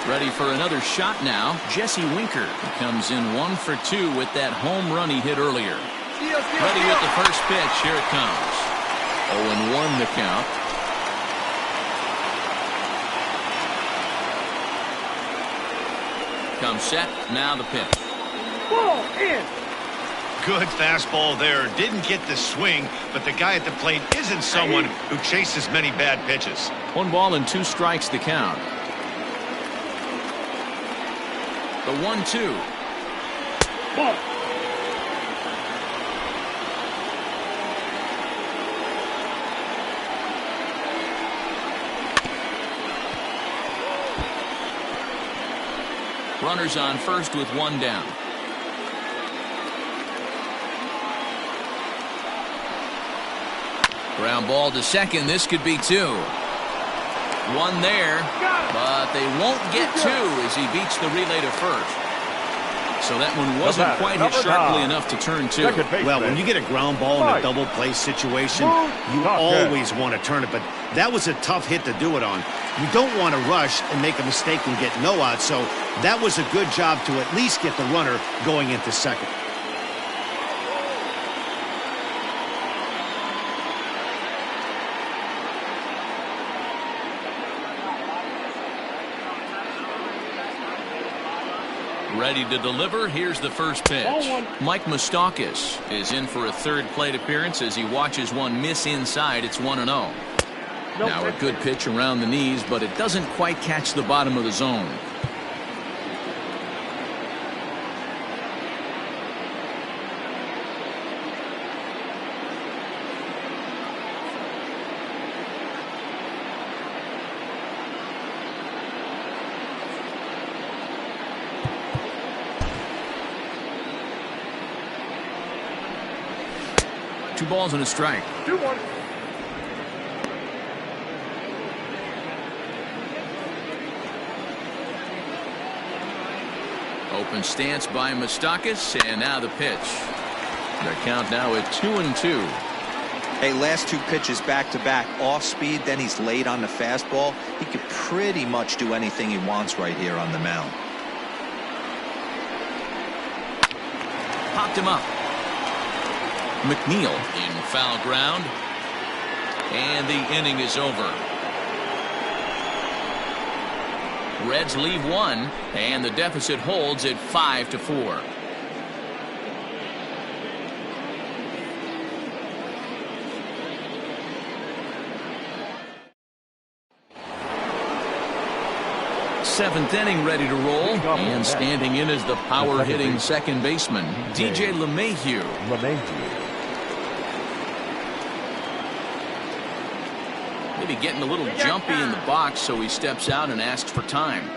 Ready for another shot now. Jesse Winker comes in 1 for 2 with that home run he hit earlier. Ready with the first pitch. Here it comes. 0-1 the count. Comes set. Now the pitch. Ball in. Good fastball there. Didn't get the swing, but the guy at the plate isn't someone who chases many bad pitches. 1 ball and 2 strikes to count. The 1-2. Ball. Runners on first with 1 down. Ground ball to second. This could be 2. 1 there, but they won't get 2 as he beats the relay to first. So that one wasn't batter, quite hit number sharply 9. enough to turn 2. Second baseman. Well, when you get a ground ball in a double play situation, you always want to turn it, but that was a tough hit to do it on. You don't want to rush and make a mistake and get no out, so that was a good job to at least get the runner going into second. Ready to deliver. Here's the first pitch. Mike Moustakas is in for a 3rd plate appearance as he watches one miss inside. It's 1-0. Now a good pitch around the knees, but it doesn't quite catch the bottom of the zone. 2 balls and a strike. 2-1. Open stance by Moustakas, and now the pitch. The count now at 2-2. Hey, last 2 pitches back-to-back, off speed, then he's late on the fastball. He could pretty much do anything he wants right here on the mound. Popped him up. McNeil in foul ground, and the inning is over. Reds leave 1, and the deficit holds at 5-4. Seventh inning ready to roll, and standing in is the power-hitting second baseman, DJ LeMahieu. Maybe getting a little jumpy in the box, so he steps out and asks for time.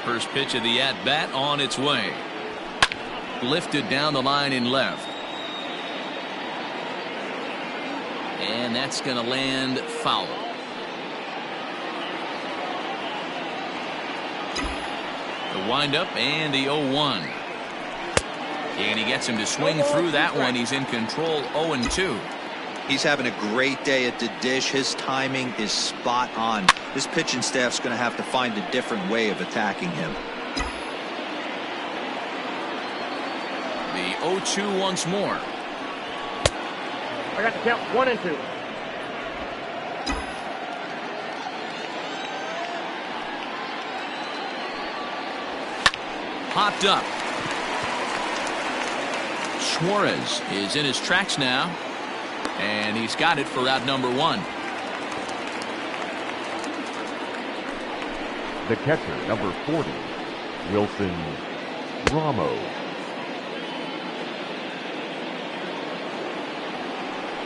First pitch of the at-bat on its way. Lifted down the line in left. And that's going to land foul. The windup and the 0-1. And he gets him to swing through that one. He's in control, 0-2. He's having a great day at the dish. His timing is spot on. This pitching staff's going to have to find a different way of attacking him. The 0-2 once more. I got the count 1-2. Popped up. Suarez is in his tracks now, and he's got it for out number 1. The catcher, number 40, Wilson Ramos.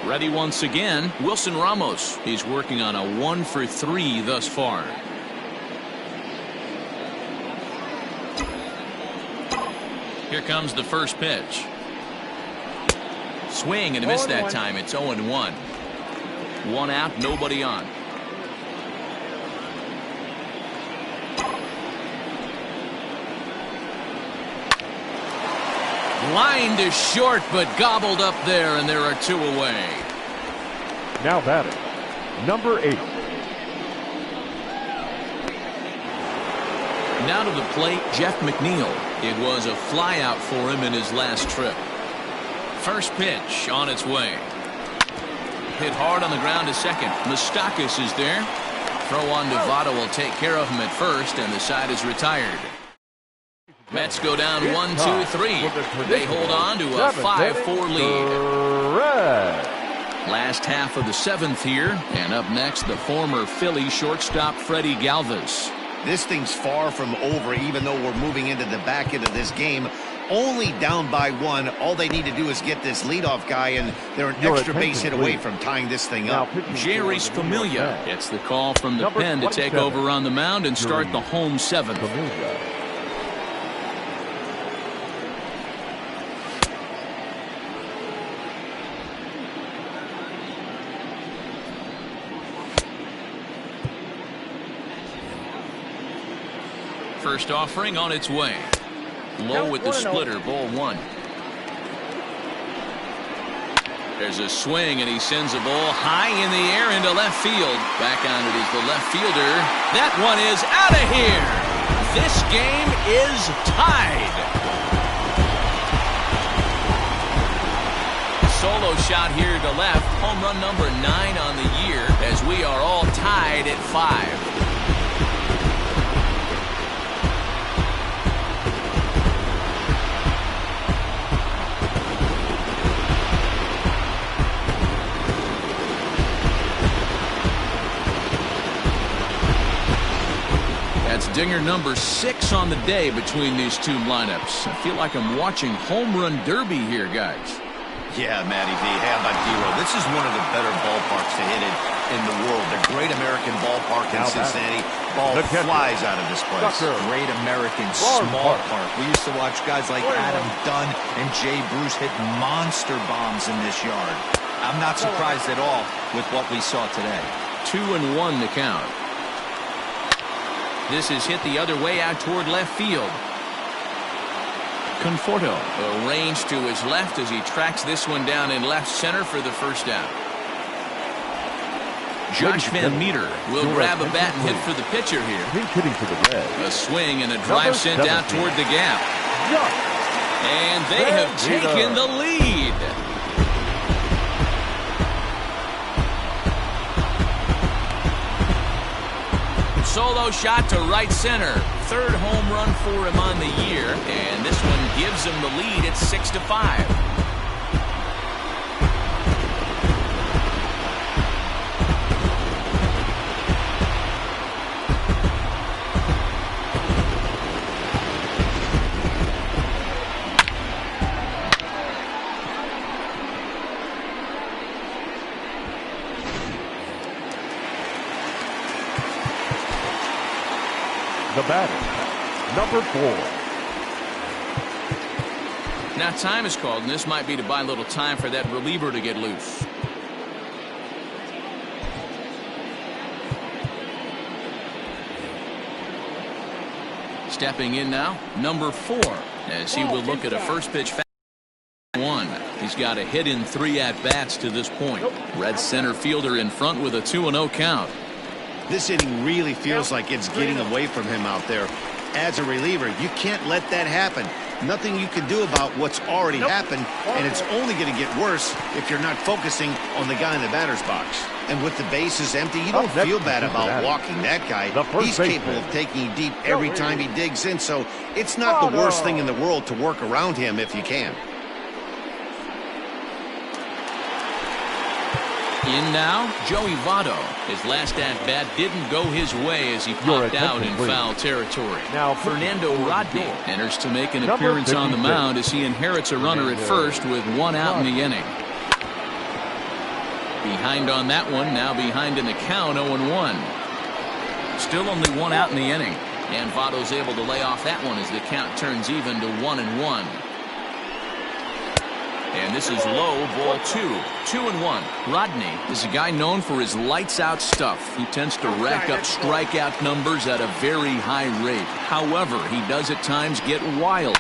Ready once again, Wilson Ramos. He's working on a 1-for-3 thus far. Here comes the first pitch. Swing and a miss that time. It's 0-1. 1 out, nobody on. Line to short, but gobbled up there, and there are 2 away. Now batting, number 8. Now to the plate, Jeff McNeil. It was a flyout for him in his last trip. First pitch on its way. Hit hard on the ground to second. Moustakas is there. Throw on to Votto will take care of him at first, and the side is retired. Mets go down 1-2-3. They hold on to a 5-4 lead. Last half of the 7th here, and up next the former Philly shortstop Freddie Galvis. This thing's far from over, even though we're moving into the back end of this game. Only down by 1. All they need to do is get this leadoff guy, and they're an extra base hit away from tying this thing up. Jerry's Familia gets the call from the pen to take over on the mound and start the home 7th. First offering on its way. Low with the splitter, ball 1. There's a swing, and he sends a ball high in the air into left field. Back on it is the left fielder. That one is out of here. This game is tied. Solo shot here to left. Home run number 9 on the year, as we are all tied at 5. Dinger number 6 on the day between these two lineups. I feel like I'm watching home run derby here, guys. Yeah, Matty V. How about D-Roll? This is one of the better ballparks to hit it in the world. The Great American Ballpark in Cincinnati. Ball flies out of this place. Great American small park. We used to watch guys like Adam Dunn and Jay Bruce hit monster bombs in this yard. I'm not surprised at all with what we saw today. 2-1 the count. This is hit the other way out toward left field. Conforto arranged to his left as he tracks this one down in left center for the first out. Josh Van Meter will grab a bat and hit for the pitcher here. He's hitting to the red. A swing and a drive sent out toward the gap. And they have taken the lead. Solo shot to right center. Third home run for him on the year, and this one gives him the lead at 6-5. The batter, number 4. Now time is called, and this might be to buy a little time for that reliever to get loose. Stepping in now, number 4, as he will look at a first pitch one. He's got a hit in 3 at-bats to this point. Red center fielder in front with a 2-0 count. This inning really feels like it's getting away from him out there. As a reliever, you can't let that happen. Nothing you can do about what's already happened, and it's only going to get worse if you're not focusing on the guy in the batter's box. And with the bases empty, you don't feel bad about walking that guy. He's capable of taking deep every time he digs in, so it's not the worst thing in the world to work around him if you can. In now, Joey Votto. His last at-bat didn't go his way as he popped out in foul territory. Now Fernando Rodney enters to make an appearance on the mound as he inherits a runner at first with 1 out in the inning. Behind on that one, now behind in the count, 0-1. Still only 1 out in the inning, and Votto's able to lay off that one as the count turns even to 1-1. And this is low, ball 2. 2-1. Rodney is a guy known for his lights-out stuff. He tends to rack up strikeout numbers at a very high rate. However, he does at times get wild.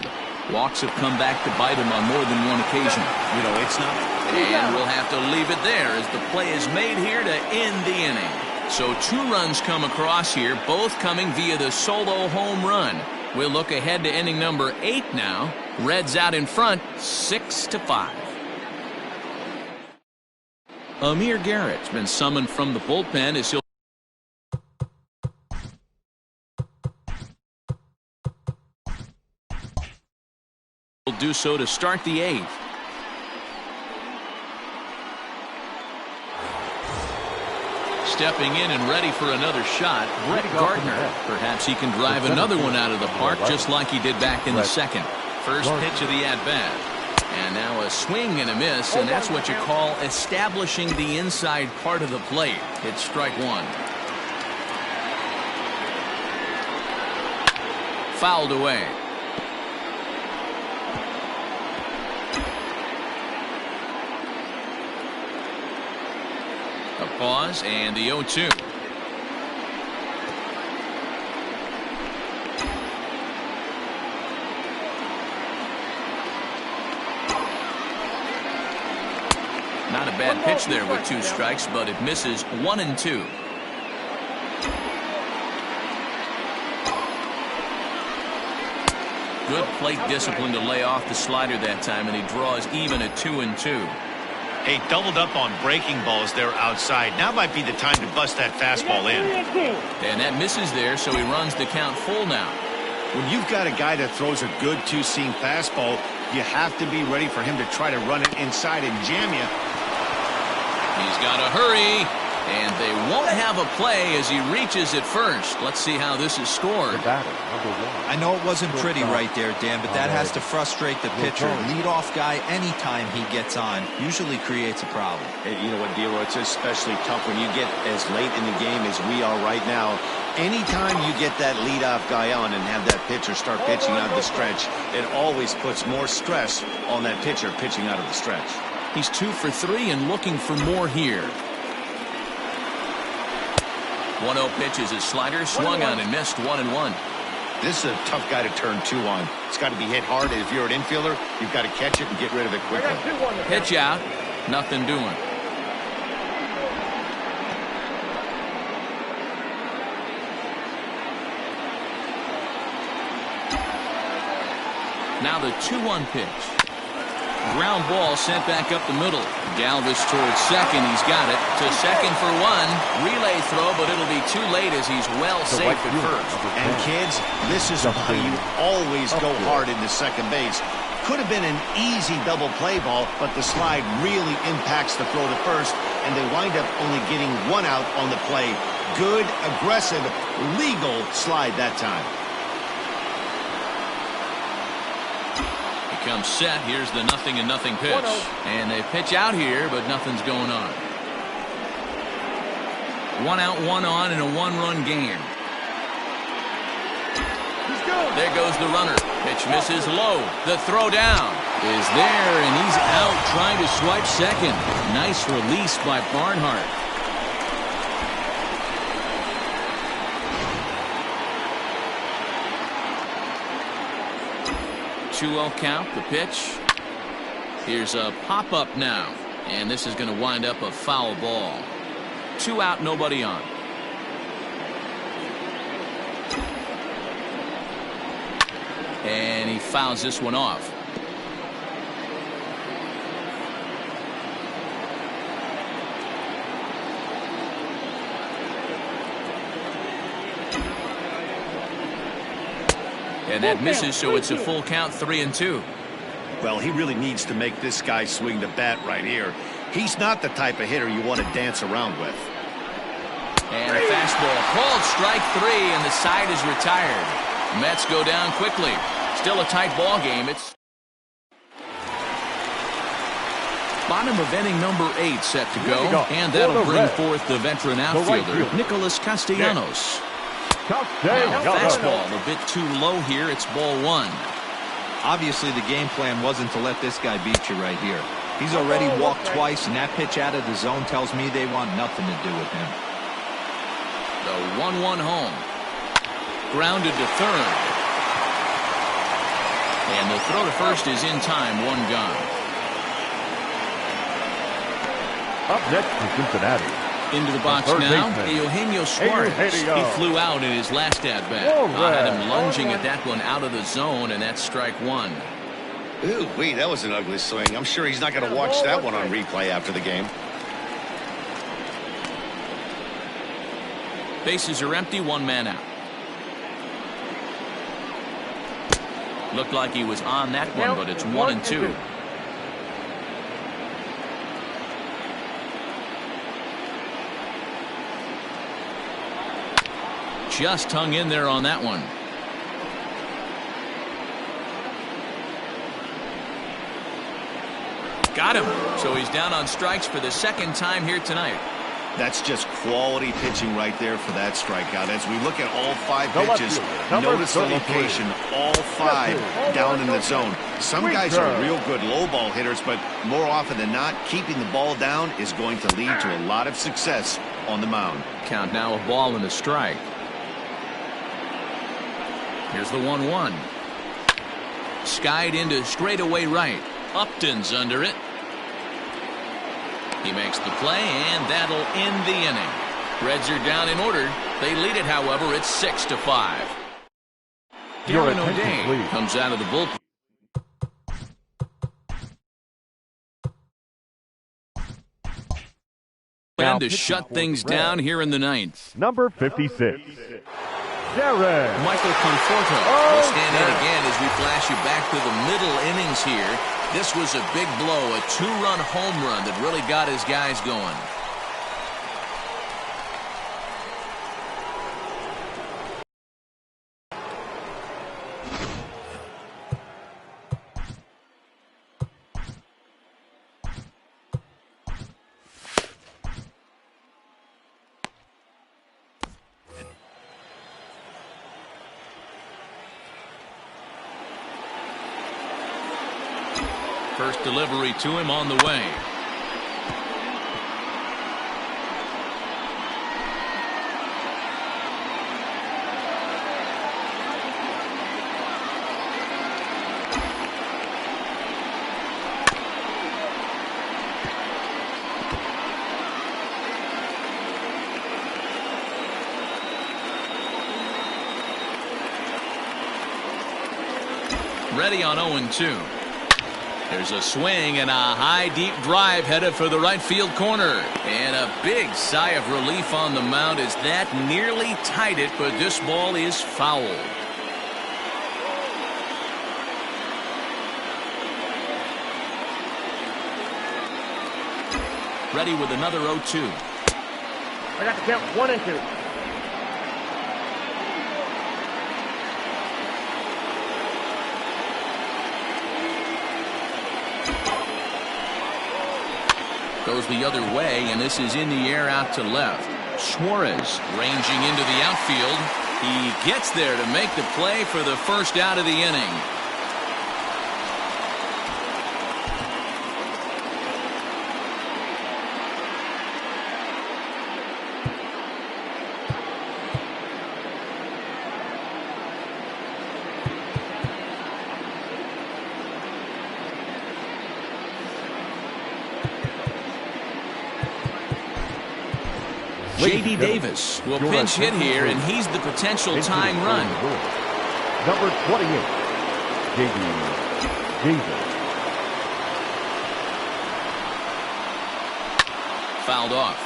Walks have come back to bite him on more than one occasion. You know, it's not. And we'll have to leave it there as the play is made here to end the inning. So 2 runs come across here, both coming via the solo home run. We'll look ahead to inning number 8 now. Reds out in front, 6-5. Amir Garrett's been summoned from the bullpen as he'll do so to start the 8th. Stepping in and ready for another shot, Brett Gardner. Perhaps he can drive another one out of the park just like he did back in the second. First pitch of the at-bat. And now a swing and a miss, and that's what you call establishing the inside part of the plate. It's strike 1. Fouled away. A pause and the 0-2. Not a bad pitch there with 2 strikes, but it misses 1-2. Good plate discipline to lay off the slider that time, and he draws even at 2-2. Hey, doubled up on breaking balls there outside. Now might be the time to bust that fastball in. And that misses there, so he runs the count full now. When you've got a guy that throws a good 2-seam fastball, you have to be ready for him to try to run it inside and jam you. He's got to hurry, and They won't have a play as he reaches it first. Let's see how this is scored. The batter, number 1. I know it wasn't pretty right there, Dan, but that has to frustrate the pitcher. Leadoff guy, anytime he gets on, usually creates a problem. You know what, D'Lo, it's especially tough when you get as late in the game as we are right now. Anytime you get that leadoff guy on and have that pitcher start pitching out of the stretch, it always puts more stress on that pitcher pitching out of the stretch. He's 2 for 3 and looking for more here. 1-0 pitch is a slider, swung on and missed, 1-1. This is a tough guy to turn 2 on. It's got to be hit hard. If you're an infielder, you've got to catch it and get rid of it quickly. Pitch out, nothing doing. Now the 2-1 pitch. Ground ball sent back up the middle. Galvis towards second. He's got it. To second for 1. Relay throw, but it'll be too late as he's well safe at first. And kids, this is why you always go hard into second base. Could have been an easy double play ball, but the slide really impacts the throw to first, and they wind up only getting 1 out on the play. Good, aggressive, legal slide that time. Comes set. Here's the 0-0 pitch. And they pitch out here, but nothing's going on. 1 out, 1 on in a 1-run game. There goes the runner. Pitch misses low. The throw down is there, and he's out trying to swipe second. Nice release by Barnhart. 2-0 count, the pitch. Here's a pop-up now, and this is going to wind up a foul ball. 2 out, nobody on. And he fouls this one off. And that misses, so it's a full count, 3-2. Well, he really needs to make this guy swing the bat right here. He's not the type of hitter you want to dance around with. And a fastball called strike 3, and the side is retired. Mets go down quickly. Still a tight ball game. It's bottom of inning number 8 set to go, and that'll bring forth the veteran outfielder, Nicholas Castellanos. Fastball a bit too low here. It's ball 1. Obviously, the game plan wasn't to let this guy beat you right here. He's already walked twice, and that pitch out of the zone tells me they want nothing to do with him. The 1-1 home. Grounded to third. And the throw to first is in time. 1 gone. Up next to Cincinnati. Into the box now, Eugenio Suarez. He flew out in his last at-bat. Had him lunging at that one out of the zone, and that's strike 1. Ooh, wait, that was an ugly swing. I'm sure he's not going to watch that one on replay after the game. Bases are empty, 1 man out. Looked like he was on that one, but it's 1-2. Just hung in there on that one. Got him. So he's down on strikes for the 2nd time here tonight. That's just quality pitching right there for that strikeout. As we look at all 5 pitches, notice the location, all 5 down in the zone. Some guys are real good low ball hitters, but more often than not, keeping the ball down is going to lead to a lot of success on the mound. Count now, a ball and a strike. Here's the 1-1. Skied into straightaway right. Upton's under it. He makes the play, and that'll end the inning. Reds are down in order. They lead it, however. It's 6-5. Darren O'Day comes out of the bullpen. And to shut things down here in the 9th. Number 56. Darren. Michael Conforto will stand in again as we flash you back to the middle innings here. This was a big blow, a 2-run home run that really got his guys going. First delivery to him on the way. Ready on 0-2. There's a swing and a high deep drive headed for the right field corner. And a big sigh of relief on the mound as that nearly tied it, but this ball is fouled. Ready with another 0-2. I got the count 1-2. Goes the other way, and this is in the air out to left. Suarez ranging into the outfield. He gets there to make the play for the first out of the inning. J.D. Davis will pinch hit here, and he's the potential tying run. Number 28, J.D. Davis. Fouled off.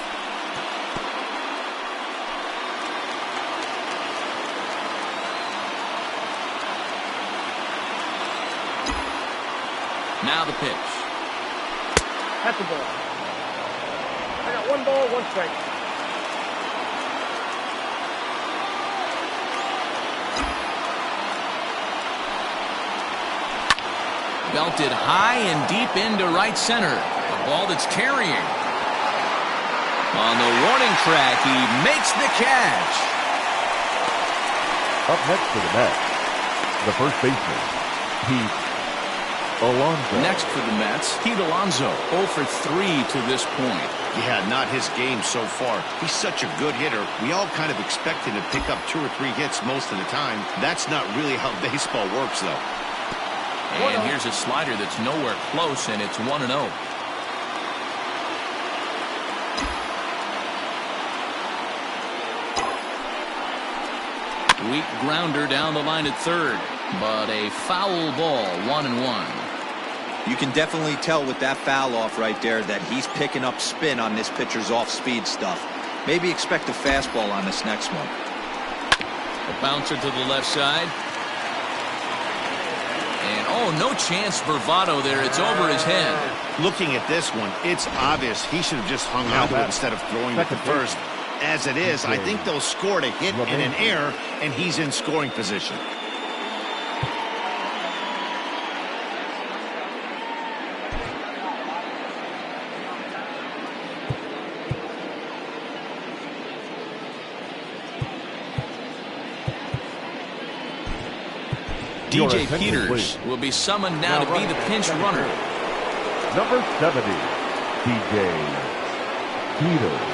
Now the pitch. That's the ball. I got 1 ball, 1 strike. Belted high and deep into right center. A ball that's carrying. On the warning track, he makes the catch. Up next for the Mets, the first baseman, Pete Alonso. Next for the Mets, Pete Alonso, 0 for 3 to this point. Yeah, not his game so far. He's such a good hitter. We all kind of expect him to pick up 2 or 3 hits most of the time. That's not really how baseball works, though. And here's a slider that's nowhere close, and it's 1-0. Weak grounder down the line at third, but a foul ball, 1-1. You can definitely tell with that foul off right there that he's picking up spin on this pitcher's off-speed stuff. Maybe expect a fastball on this next one. A bouncer to the left side. And oh, no chance for Votto there. It's over his head. Looking at this one, it's obvious he should have just hung out to it instead of throwing it to first. As it is, I think they'll score a hit and an error, and he's in scoring position. DJ Peters will be summoned now to be the pinch runner. Number 70, DJ Peters.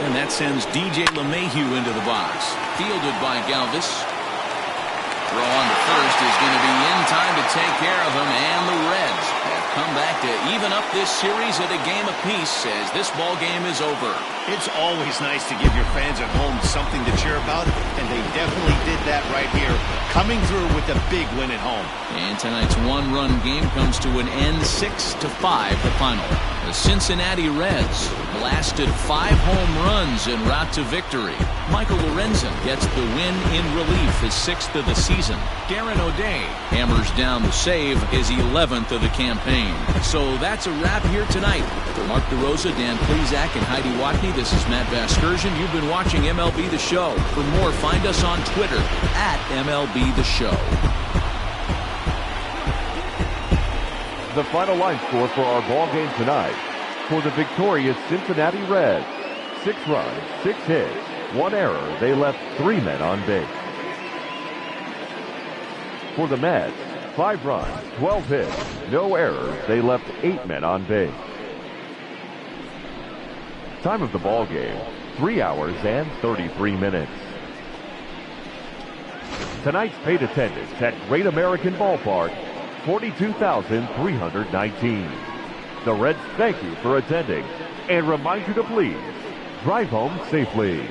And that sends DJ LeMahieu into the box. Fielded by Galvis. Throw on to first is going to be in time to take care of him, and the Reds have come back to even up this series at a game apiece as this ball game is over. It's always nice to give your fans at home something to cheer about, and they definitely did that right here, coming through with a big win at home. And tonight's one-run game comes to an end, 6-5 the final. The Cincinnati Reds blasted 5 home runs en route to victory. Michael Lorenzen gets the win in relief, his 6th of the season. Darren O'Day hammers down the save, his 11th of the campaign. So that's a wrap here tonight. For Mark DeRosa, Dan Plezak, and Heidi Watney, this is Matt Vasgersian. You've been watching MLB The Show. For more, find us on Twitter at MLB The Show. The final line score for our ball game tonight. For the victorious Cincinnati Reds, 6 runs, 6 hits, 1 error. They left 3 men on base. For the Mets, 5 runs, 12 hits, no errors. They left 8 men on base. Time of the ball game, 3 hours and 33 minutes. Tonight's paid attendance at Great American Ballpark, 42,319. The Reds thank you for attending and remind you to please drive home safely.